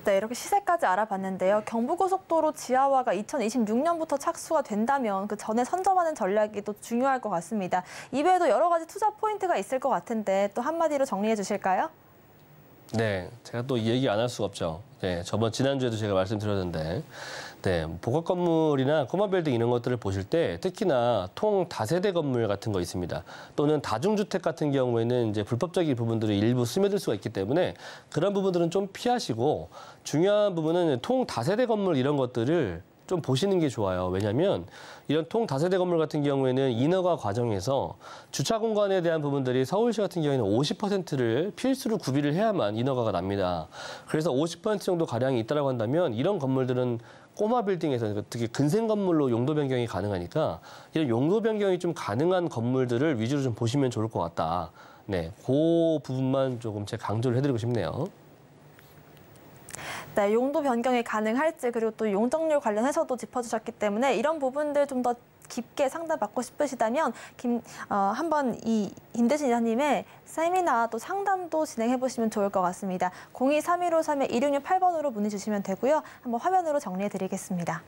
네, 이렇게 시세까지 알아봤는데요. 경부고속도로 지하화가 2026년부터 착수가 된다면 그 전에 선점하는 전략이 또 중요할 것 같습니다. 이외에도 여러 가지 투자 포인트가 있을 것 같은데 또 한마디로 정리해 주실까요? 네, 제가 또 이 얘기 안 할 수가 없죠. 네, 지난주에도 제가 말씀드렸는데, 네, 복합 건물이나 꼬마 빌딩 이런 것들을 보실 때 특히나 통 다세대 건물 같은 거 있습니다. 또는 다중주택 같은 경우에는 이제 불법적인 부분들이 일부 스며들 수가 있기 때문에 그런 부분들은 좀 피하시고 중요한 부분은 통 다세대 건물 이런 것들을 좀 보시는 게 좋아요. 왜냐하면 이런 통 다세대 건물 같은 경우에는 인허가 과정에서 주차 공간에 대한 부분들이 서울시 같은 경우에는 50%를 필수로 구비를 해야만 인허가가 납니다. 그래서 50% 정도 가량이 있다고 한다면 이런 건물들은 꼬마 빌딩에서 특히 근생 건물로 용도 변경이 가능하니까 이런 용도 변경이 좀 가능한 건물들을 위주로 좀 보시면 좋을 것 같다. 네, 그 부분만 조금 제가 강조를 해드리고 싶네요. 네, 용도 변경이 가능할지 그리고 또 용적률 관련해서도 짚어주셨기 때문에 이런 부분들 좀 더 깊게 상담받고 싶으시다면 한번 이 임대진 이사님의 세미나 또 상담도 진행해 보시면 좋을 것 같습니다. 02-3153-1668번으로 문의 주시면 되고요. 한번 화면으로 정리해 드리겠습니다.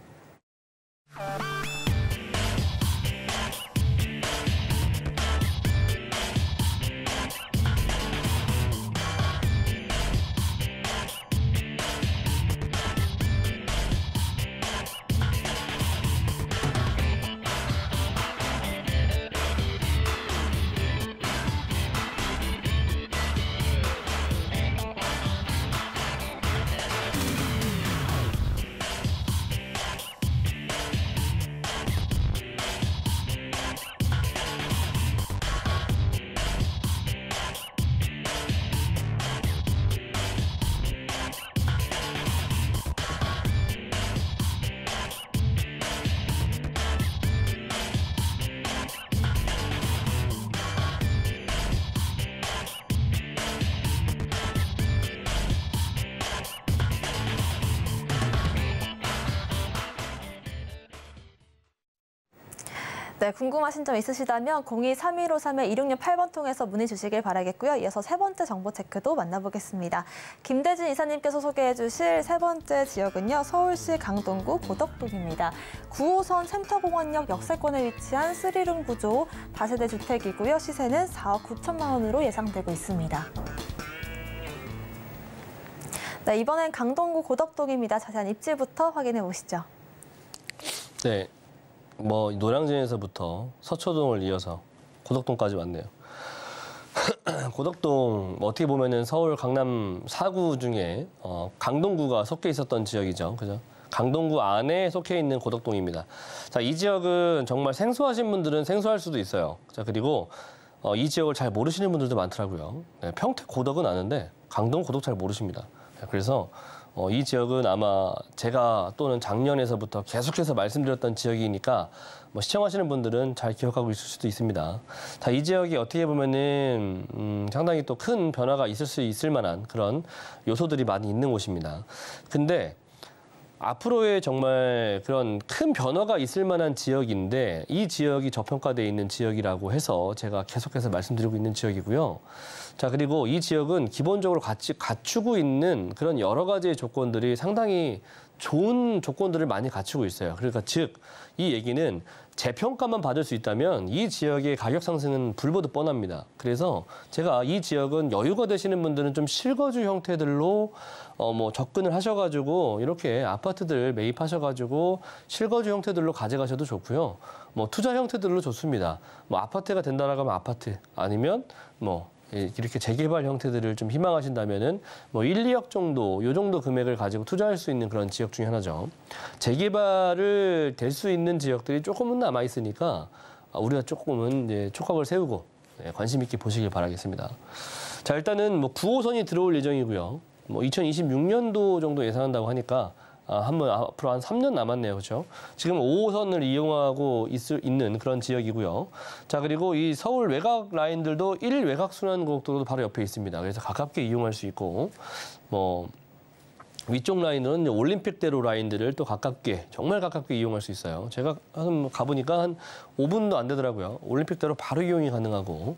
네, 궁금하신 점 있으시다면 02-3153-1668번 통해서 문의 주시길 바라겠고요. 이어서 세 번째 정보 체크도 만나보겠습니다. 김대진 이사님께서 소개해 주실 세 번째 지역은요. 서울시 강동구 고덕동입니다. 9호선 센터공원역 역세권에 위치한 3룸 구조 다세대 주택이고요. 시세는 4억 9천만 원으로 예상되고 있습니다. 네, 이번엔 강동구 고덕동입니다. 자세한 입지부터 확인해 보시죠. 네. 노량진에서부터 서초동을 이어서 고덕동까지 왔네요. 고덕동 어떻게 보면은 서울 강남 4구 중에 강동구가 속해 있었던 지역이죠. 그죠? 강동구 안에 속해 있는 고덕동입니다. 자, 이 지역은 정말 생소하신 분들은 생소할 수도 있어요. 자, 그리고 이 지역을 잘 모르시는 분들도 많더라고요. 네, 평택 고덕은 아는데 강동 고덕 잘 모르십니다. 그래서 이 지역은 아마 제가 또는 작년에서부터 계속해서 말씀드렸던 지역이니까 뭐 시청하시는 분들은 잘 기억하고 있을 수도 있습니다. 자, 이 지역이 어떻게 보면은 상당히 또 큰 변화가 있을 수 있을 만한 그런 요소들이 많이 있는 곳입니다. 근데 앞으로의 정말 그런 큰 변화가 있을 만한 지역인데 이 지역이 저평가되어 있는 지역이라고 해서 제가 계속해서 말씀드리고 있는 지역이고요. 자, 그리고 이 지역은 기본적으로 갖추고 있는 그런 여러 가지의 조건들이 상당히 좋은 조건들을 많이 갖추고 있어요. 그러니까 즉, 이 얘기는 재평가만 받을 수 있다면 이 지역의 가격 상승은 불보듯 뻔합니다. 그래서 제가 이 지역은 여유가 되시는 분들은 좀 실거주 형태들로 뭐 접근을 하셔가지고 이렇게 아파트들 매입하셔가지고 실거주 형태들로 가져가셔도 좋고요. 뭐 투자 형태들로 좋습니다. 뭐 아파트가 된다라고 하면 아파트 아니면 뭐 이렇게 재개발 형태들을 좀 희망하신다면은 뭐 1, 2억 정도, 요 정도 금액을 가지고 투자할 수 있는 그런 지역 중에 하나죠. 재개발을 될 수 있는 지역들이 조금은 남아 있으니까 우리가 조금은 이제 촉각을 세우고 관심 있게 보시길 바라겠습니다. 자, 일단은 뭐 9호선이 들어올 예정이고요. 뭐 2026년도 정도 예상한다고 하니까 앞으로 한 3년 남았네요. 그렇죠? 지금 5호선을 이용하고 있는 그런 지역이고요. 자, 그리고 이 서울 외곽 라인들도 1외곽 순환고속도로도 바로 옆에 있습니다. 그래서 가깝게 이용할 수 있고, 뭐 위쪽 라인은 올림픽대로 라인들을 또 가깝게, 정말 가깝게 이용할 수 있어요. 제가 가보니까 한 5분도 안 되더라고요. 올림픽대로 바로 이용이 가능하고,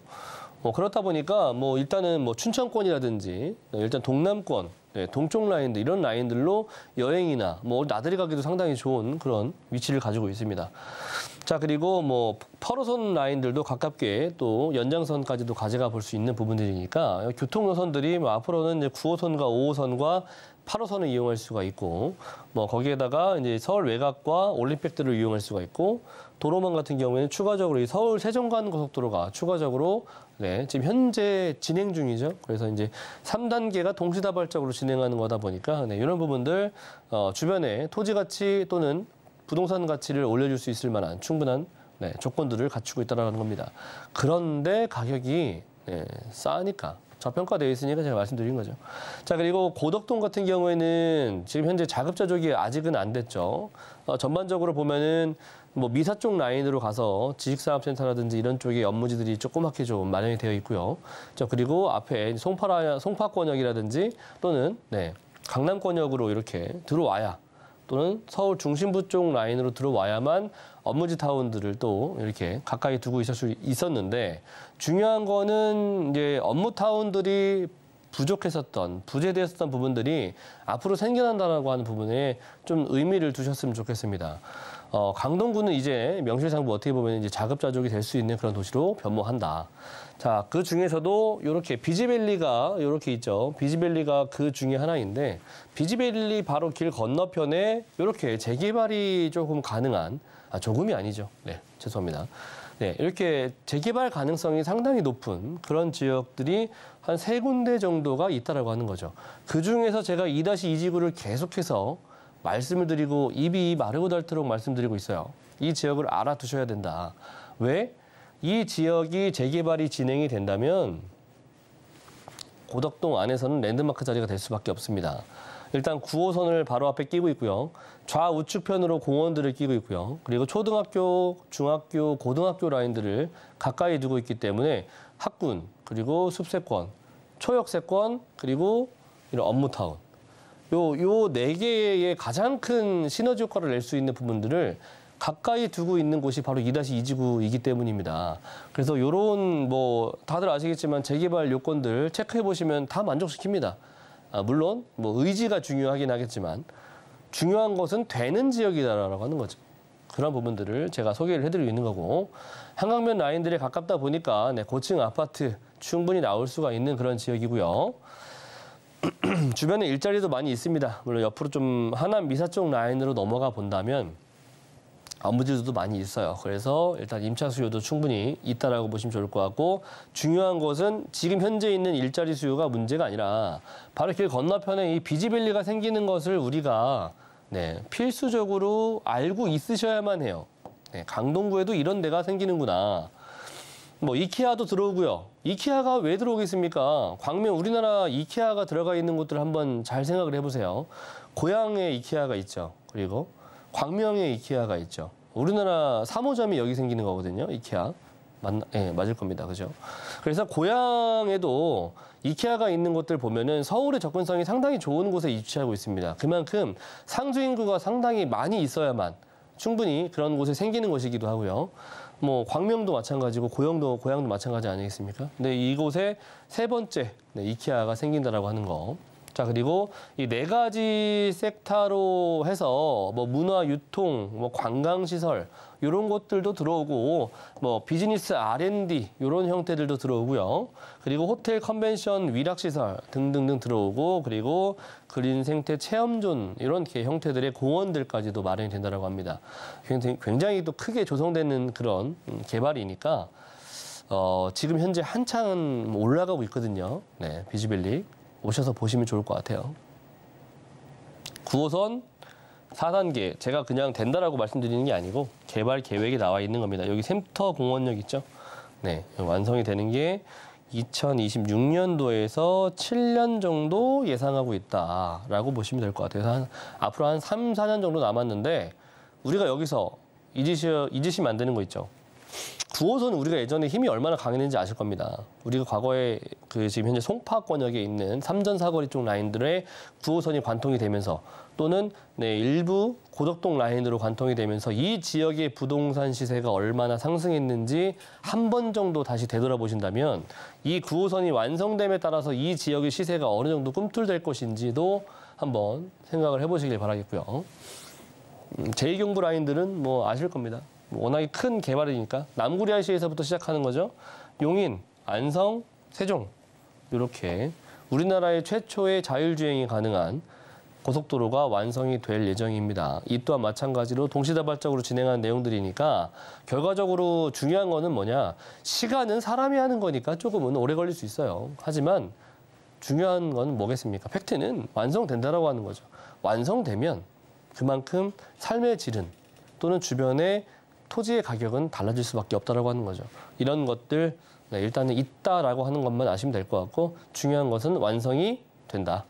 그렇다 보니까 뭐 일단은 뭐 춘천권이라든지 일단 동남권, 동쪽 라인들 이런 라인들로 여행이나 뭐 나들이 가기도 상당히 좋은 그런 위치를 가지고 있습니다. 자, 그리고 뭐 8호선 라인들도 가깝게 또 연장선까지도 가져가 볼 수 있는 부분들이니까 교통 노선들이 뭐 앞으로는 이제 9호선과 5호선과 8호선을 이용할 수가 있고, 뭐 거기에다가 이제 서울 외곽과 올림픽대로 이용할 수가 있고, 도로망 같은 경우에는 추가적으로 이 서울 세종간 고속도로가 추가적으로 지금 현재 진행 중이죠. 그래서 이제 3단계가 동시다발적으로 진행하는 거다 보니까 이런 부분들 주변에 토지 가치 또는 부동산 가치를 올려줄 수 있을 만한 충분한 조건들을 갖추고 있다는 겁니다. 그런데 가격이 싸니까. 저평가되어 있으니까 제가 말씀드린 거죠. 자, 그리고 고덕동 같은 경우에는 지금 현재 자급자족이 아직은 안 됐죠. 전반적으로 보면은 뭐 미사 쪽 라인으로 가서 지식사업센터라든지 이런 쪽에 업무지들이 조그맣게 좀 마련이 되어 있고요. 자, 그리고 앞에 송파권역이라든지 또는 강남권역으로 이렇게 들어와야, 또는 서울 중심부 쪽 라인으로 들어와야만 업무지 타운들을 또 이렇게 가까이 두고 있을 수 있었는데, 중요한 거는 이제 업무 타운들이 부족했었던, 부재되었던 부분들이 앞으로 생겨난다라고 하는 부분에 좀 의미를 두셨으면 좋겠습니다. 강동구는 이제 명실상부 어떻게 보면 이제 자급자족이 될 수 있는 그런 도시로 변모한다. 자, 그 중에서도 이렇게 비지밸리가 이렇게 있죠. 비지밸리가 그 중에 하나인데, 비지밸리 바로 길 건너편에 이렇게 재개발이 조금 가능한, 조금이 아니죠. 죄송합니다. 이렇게 재개발 가능성이 상당히 높은 그런 지역들이 한 3군데 정도가 있다라고 하는 거죠. 그 중에서 제가 2-2 지구를 계속해서 말씀을 드리고 입이 마르고 닳도록 말씀드리고 있어요. 이 지역을 알아두셔야 된다. 왜? 이 지역이 재개발이 진행이 된다면 고덕동 안에서는 랜드마크 자리가 될 수밖에 없습니다. 일단 9호선을 바로 앞에 끼고 있고요. 좌우측편으로 공원들을 끼고 있고요. 그리고 초등학교, 중학교, 고등학교 라인들을 가까이 두고 있기 때문에 학군, 그리고 숲세권, 초역세권, 그리고 이런 업무타운. 요 4개의 가장 큰 시너지 효과를 낼 수 있는 부분들을 가까이 두고 있는 곳이 바로 2-2 지구이기 때문입니다. 그래서 요런 뭐 다들 아시겠지만 재개발 요건들 체크해 보시면 다 만족시킵니다. 물론 뭐 의지가 중요하긴 하겠지만 중요한 것은 되는 지역이다라고 하는 거죠. 그런 부분들을 제가 소개를 해드리고 있는 거고, 한강변 라인들에 가깝다 보니까 고층 아파트 충분히 나올 수가 있는 그런 지역이고요. 주변에 일자리도 많이 있습니다. 물론 옆으로 좀 하남 미사 쪽 라인으로 넘어가 본다면 업무지도 많이 있어요. 그래서 일단 임차 수요도 충분히 있다라고 보시면 좋을 것 같고, 중요한 것은 지금 현재 있는 일자리 수요가 문제가 아니라 바로 길 건너편에 이 비지밸리가 생기는 것을 우리가 필수적으로 알고 있으셔야만 해요. 강동구에도 이런 데가 생기는구나. 뭐 이케아도 들어오고요. 이케아가 왜 들어오겠습니까? 광명 우리나라 이케아가 들어가 있는 곳들 한번 잘 생각을 해보세요. 고향에 이케아가 있죠. 그리고 광명에 이케아가 있죠. 우리나라 3호점이 여기 생기는 거거든요. 이케아. 네, 맞을 겁니다. 그죠? 그래서 고향에도 이케아가 있는 곳들 보면은 서울의 접근성이 상당히 좋은 곳에 위치하고 있습니다. 그만큼 상주 인구가 상당히 많이 있어야만 충분히 그런 곳에 생기는 곳이기도 하고요. 뭐 광명도 마찬가지고 고양도 마찬가지 아니겠습니까? 근데 이곳에 세 번째 이케아가 생긴다라고 하는 거. 자, 그리고 이 네 가지 섹터로 해서 뭐 문화, 유통, 뭐 관광 시설 이런 것들도 들어오고 뭐 비즈니스 R&D 이런 형태들도 들어오고요. 그리고 호텔, 컨벤션, 위락 시설 등등등 들어오고 그리고 그린 생태 체험존 이런 형태들의 공원들까지도 마련이 된다라고 합니다. 굉장히 또 크게 조성되는 그런 개발이니까 지금 현재 한창 올라가고 있거든요. 네, 비즈밸리. 오셔서 보시면 좋을 것 같아요. 9호선 4단계, 제가 그냥 된다라고 말씀드리는 게 아니고 개발 계획이 나와 있는 겁니다. 여기 샘터 공원역 있죠? 네, 완성이 되는 게 2026년도에서 7년 정도 예상하고 있다라고 보시면 될 것 같아요. 앞으로 한 3, 4년 정도 남았는데 우리가 여기서 잊으시면 안 되는 거 있죠? 9호선은 우리가 예전에 힘이 얼마나 강했는지 아실 겁니다. 우리가 과거에 지금 현재 송파권역에 있는 삼전사거리 쪽 라인들의 9호선이 관통이 되면서 또는 일부 고덕동 라인으로 관통이 되면서 이 지역의 부동산 시세가 얼마나 상승했는지 한 번 정도 다시 되돌아보신다면 이 9호선이 완성됨에 따라서 이 지역의 시세가 어느 정도 꿈틀될 것인지도 한번 생각을 해보시길 바라겠고요. 제2경부 라인들은 뭐 아실 겁니다. 워낙에 큰 개발이니까 남구리 IC에서부터 시작하는 거죠. 용인, 안성, 세종 이렇게 우리나라의 최초의 자율주행이 가능한 고속도로가 완성이 될 예정입니다. 이 또한 마찬가지로 동시다발적으로 진행하는 내용들이니까 결과적으로 중요한 거는 뭐냐. 시간은 사람이 하는 거니까 조금은 오래 걸릴 수 있어요. 하지만 중요한 건 뭐겠습니까? 팩트는 완성된다라고 하는 거죠. 완성되면 그만큼 삶의 질은 또는 주변의 토지의 가격은 달라질 수밖에 없다라고 하는 거죠. 이런 것들 일단은 있다라고 하는 것만 아시면 될 것 같고 중요한 것은 완성이 된다.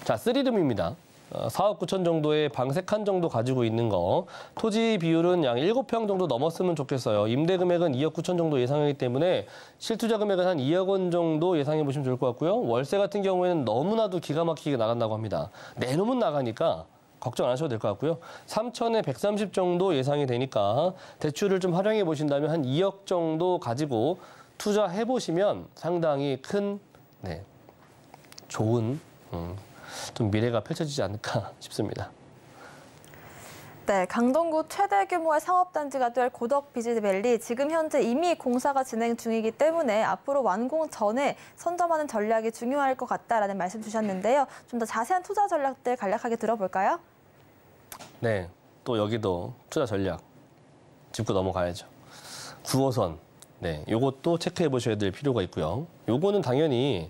자, 3룸입니다. 4억 9천 정도의 방 3칸 정도 가지고 있는 거. 토지 비율은 약 7평 정도 넘었으면 좋겠어요. 임대 금액은 2억 9천 정도 예상하기 때문에 실투자 금액은 한 2억 원 정도 예상해 보시면 좋을 것 같고요. 월세 같은 경우에는 너무나도 기가 막히게 나간다고 합니다. 내놓으면 나가니까 걱정 안 하셔도 될 것 같고요. 3천에 130 정도 예상이 되니까 대출을 좀 활용해 보신다면 한 2억 정도 가지고 투자해 보시면 상당히 큰 좋은 좀 미래가 펼쳐지지 않을까 싶습니다. 네, 강동구 최대 규모의 상업단지가 될 고덕 비즈밸리 지금 현재 이미 공사가 진행 중이기 때문에 앞으로 완공 전에 선점하는 전략이 중요할 것 같다라는 말씀 주셨는데요. 좀 더 자세한 투자 전략들 간략하게 들어볼까요? 네, 또 여기도 투자 전략 짚고 넘어가야죠. 9호선, 요것도 체크해 보셔야 될 필요가 있고요. 요거는 당연히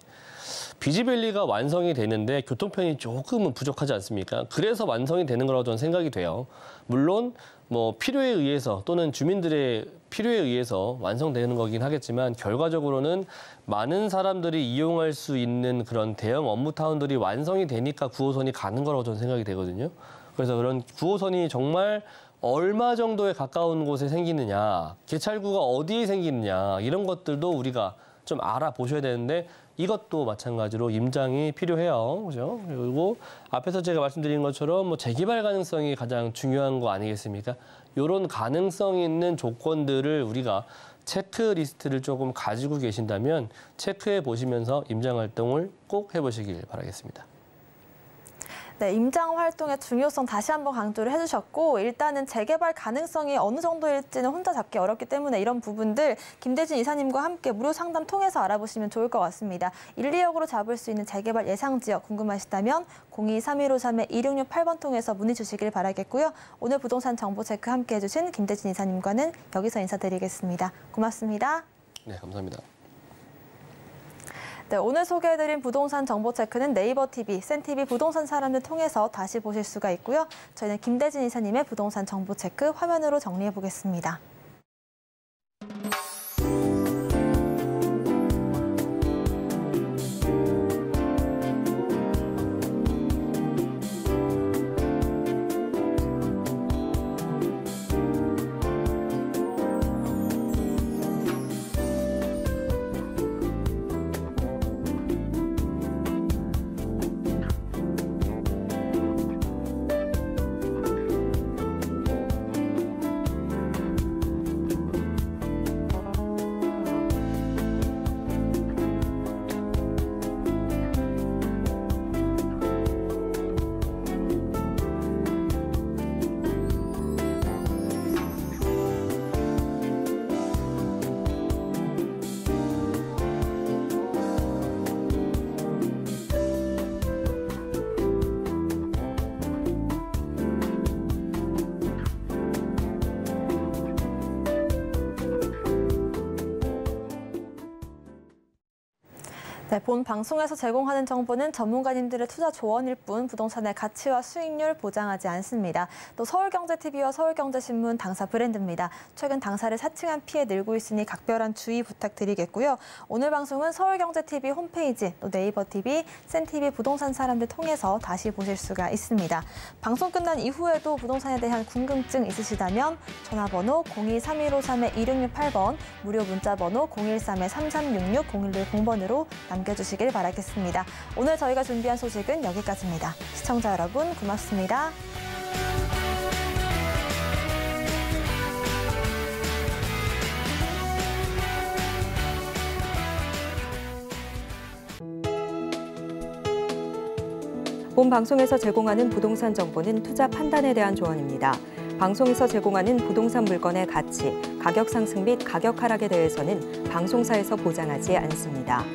비즈밸리가 완성이 되는데 교통편이 조금은 부족하지 않습니까? 그래서 완성이 되는 거라고 저는 생각이 돼요. 물론 뭐 필요에 의해서 또는 주민들의 필요에 의해서 완성되는 거긴 하겠지만 결과적으로는 많은 사람들이 이용할 수 있는 그런 대형 업무타운들이 완성이 되니까 9호선이 가는 거라고 저는 생각이 되거든요. 그래서 그런 9호선이 정말 얼마 정도에 가까운 곳에 생기느냐, 개찰구가 어디에 생기느냐 이런 것들도 우리가 좀 알아보셔야 되는데 이것도 마찬가지로 임장이 필요해요. 그죠? 그리고 앞에서 제가 말씀드린 것처럼 뭐 재개발 가능성이 가장 중요한 거 아니겠습니까? 이런 가능성 있는 조건들을 우리가 체크리스트를 조금 가지고 계신다면 체크해 보시면서 임장 활동을 꼭 해보시길 바라겠습니다. 네, 임장 활동의 중요성 다시 한번 강조를 해주셨고 일단은 재개발 가능성이 어느 정도일지는 혼자 잡기 어렵기 때문에 이런 부분들 김대진 이사님과 함께 무료 상담 통해서 알아보시면 좋을 것 같습니다. 1, 2억으로 잡을 수 있는 재개발 예상 지역 궁금하시다면 02-3153-2668번 통해서 문의 주시길 바라겠고요. 오늘 부동산 정보 체크 함께 해주신 김대진 이사님과는 여기서 인사드리겠습니다. 고맙습니다. 네, 감사합니다. 네, 오늘 소개해드린 부동산 정보 체크는 네이버 TV, 센TV 부동산 사람들 통해서 다시 보실 수가 있고요. 저희는 김대진 이사님의 부동산 정보 체크 화면으로 정리해 보겠습니다. 네, 본 방송에서 제공하는 정보는 전문가님들의 투자 조언일 뿐 부동산의 가치와 수익률 보장하지 않습니다. 또 서울경제TV와 서울경제신문 당사 브랜드입니다. 최근 당사를 사칭한 피해 늘고 있으니 각별한 주의 부탁드리겠고요. 오늘 방송은 서울경제TV 홈페이지, 또 네이버TV, 센TV 부동산 사람들 통해서 다시 보실 수가 있습니다. 방송 끝난 이후에도 부동산에 대한 궁금증 있으시다면 전화번호 02-3153-2668번, 무료 문자번호 013-3366-0110번으로 남겨주시길 바라겠습니다. 오늘 저희가 준비한 소식은 여기까지입니다. 시청자 여러분 고맙습니다. 본 방송에서 제공하는 부동산 정보는 투자 판단에 대한 조언입니다. 방송에서 제공하는 부동산 물건의 가치, 가격 상승 및 가격 하락에 대해서는 방송사에서 보장하지 않습니다.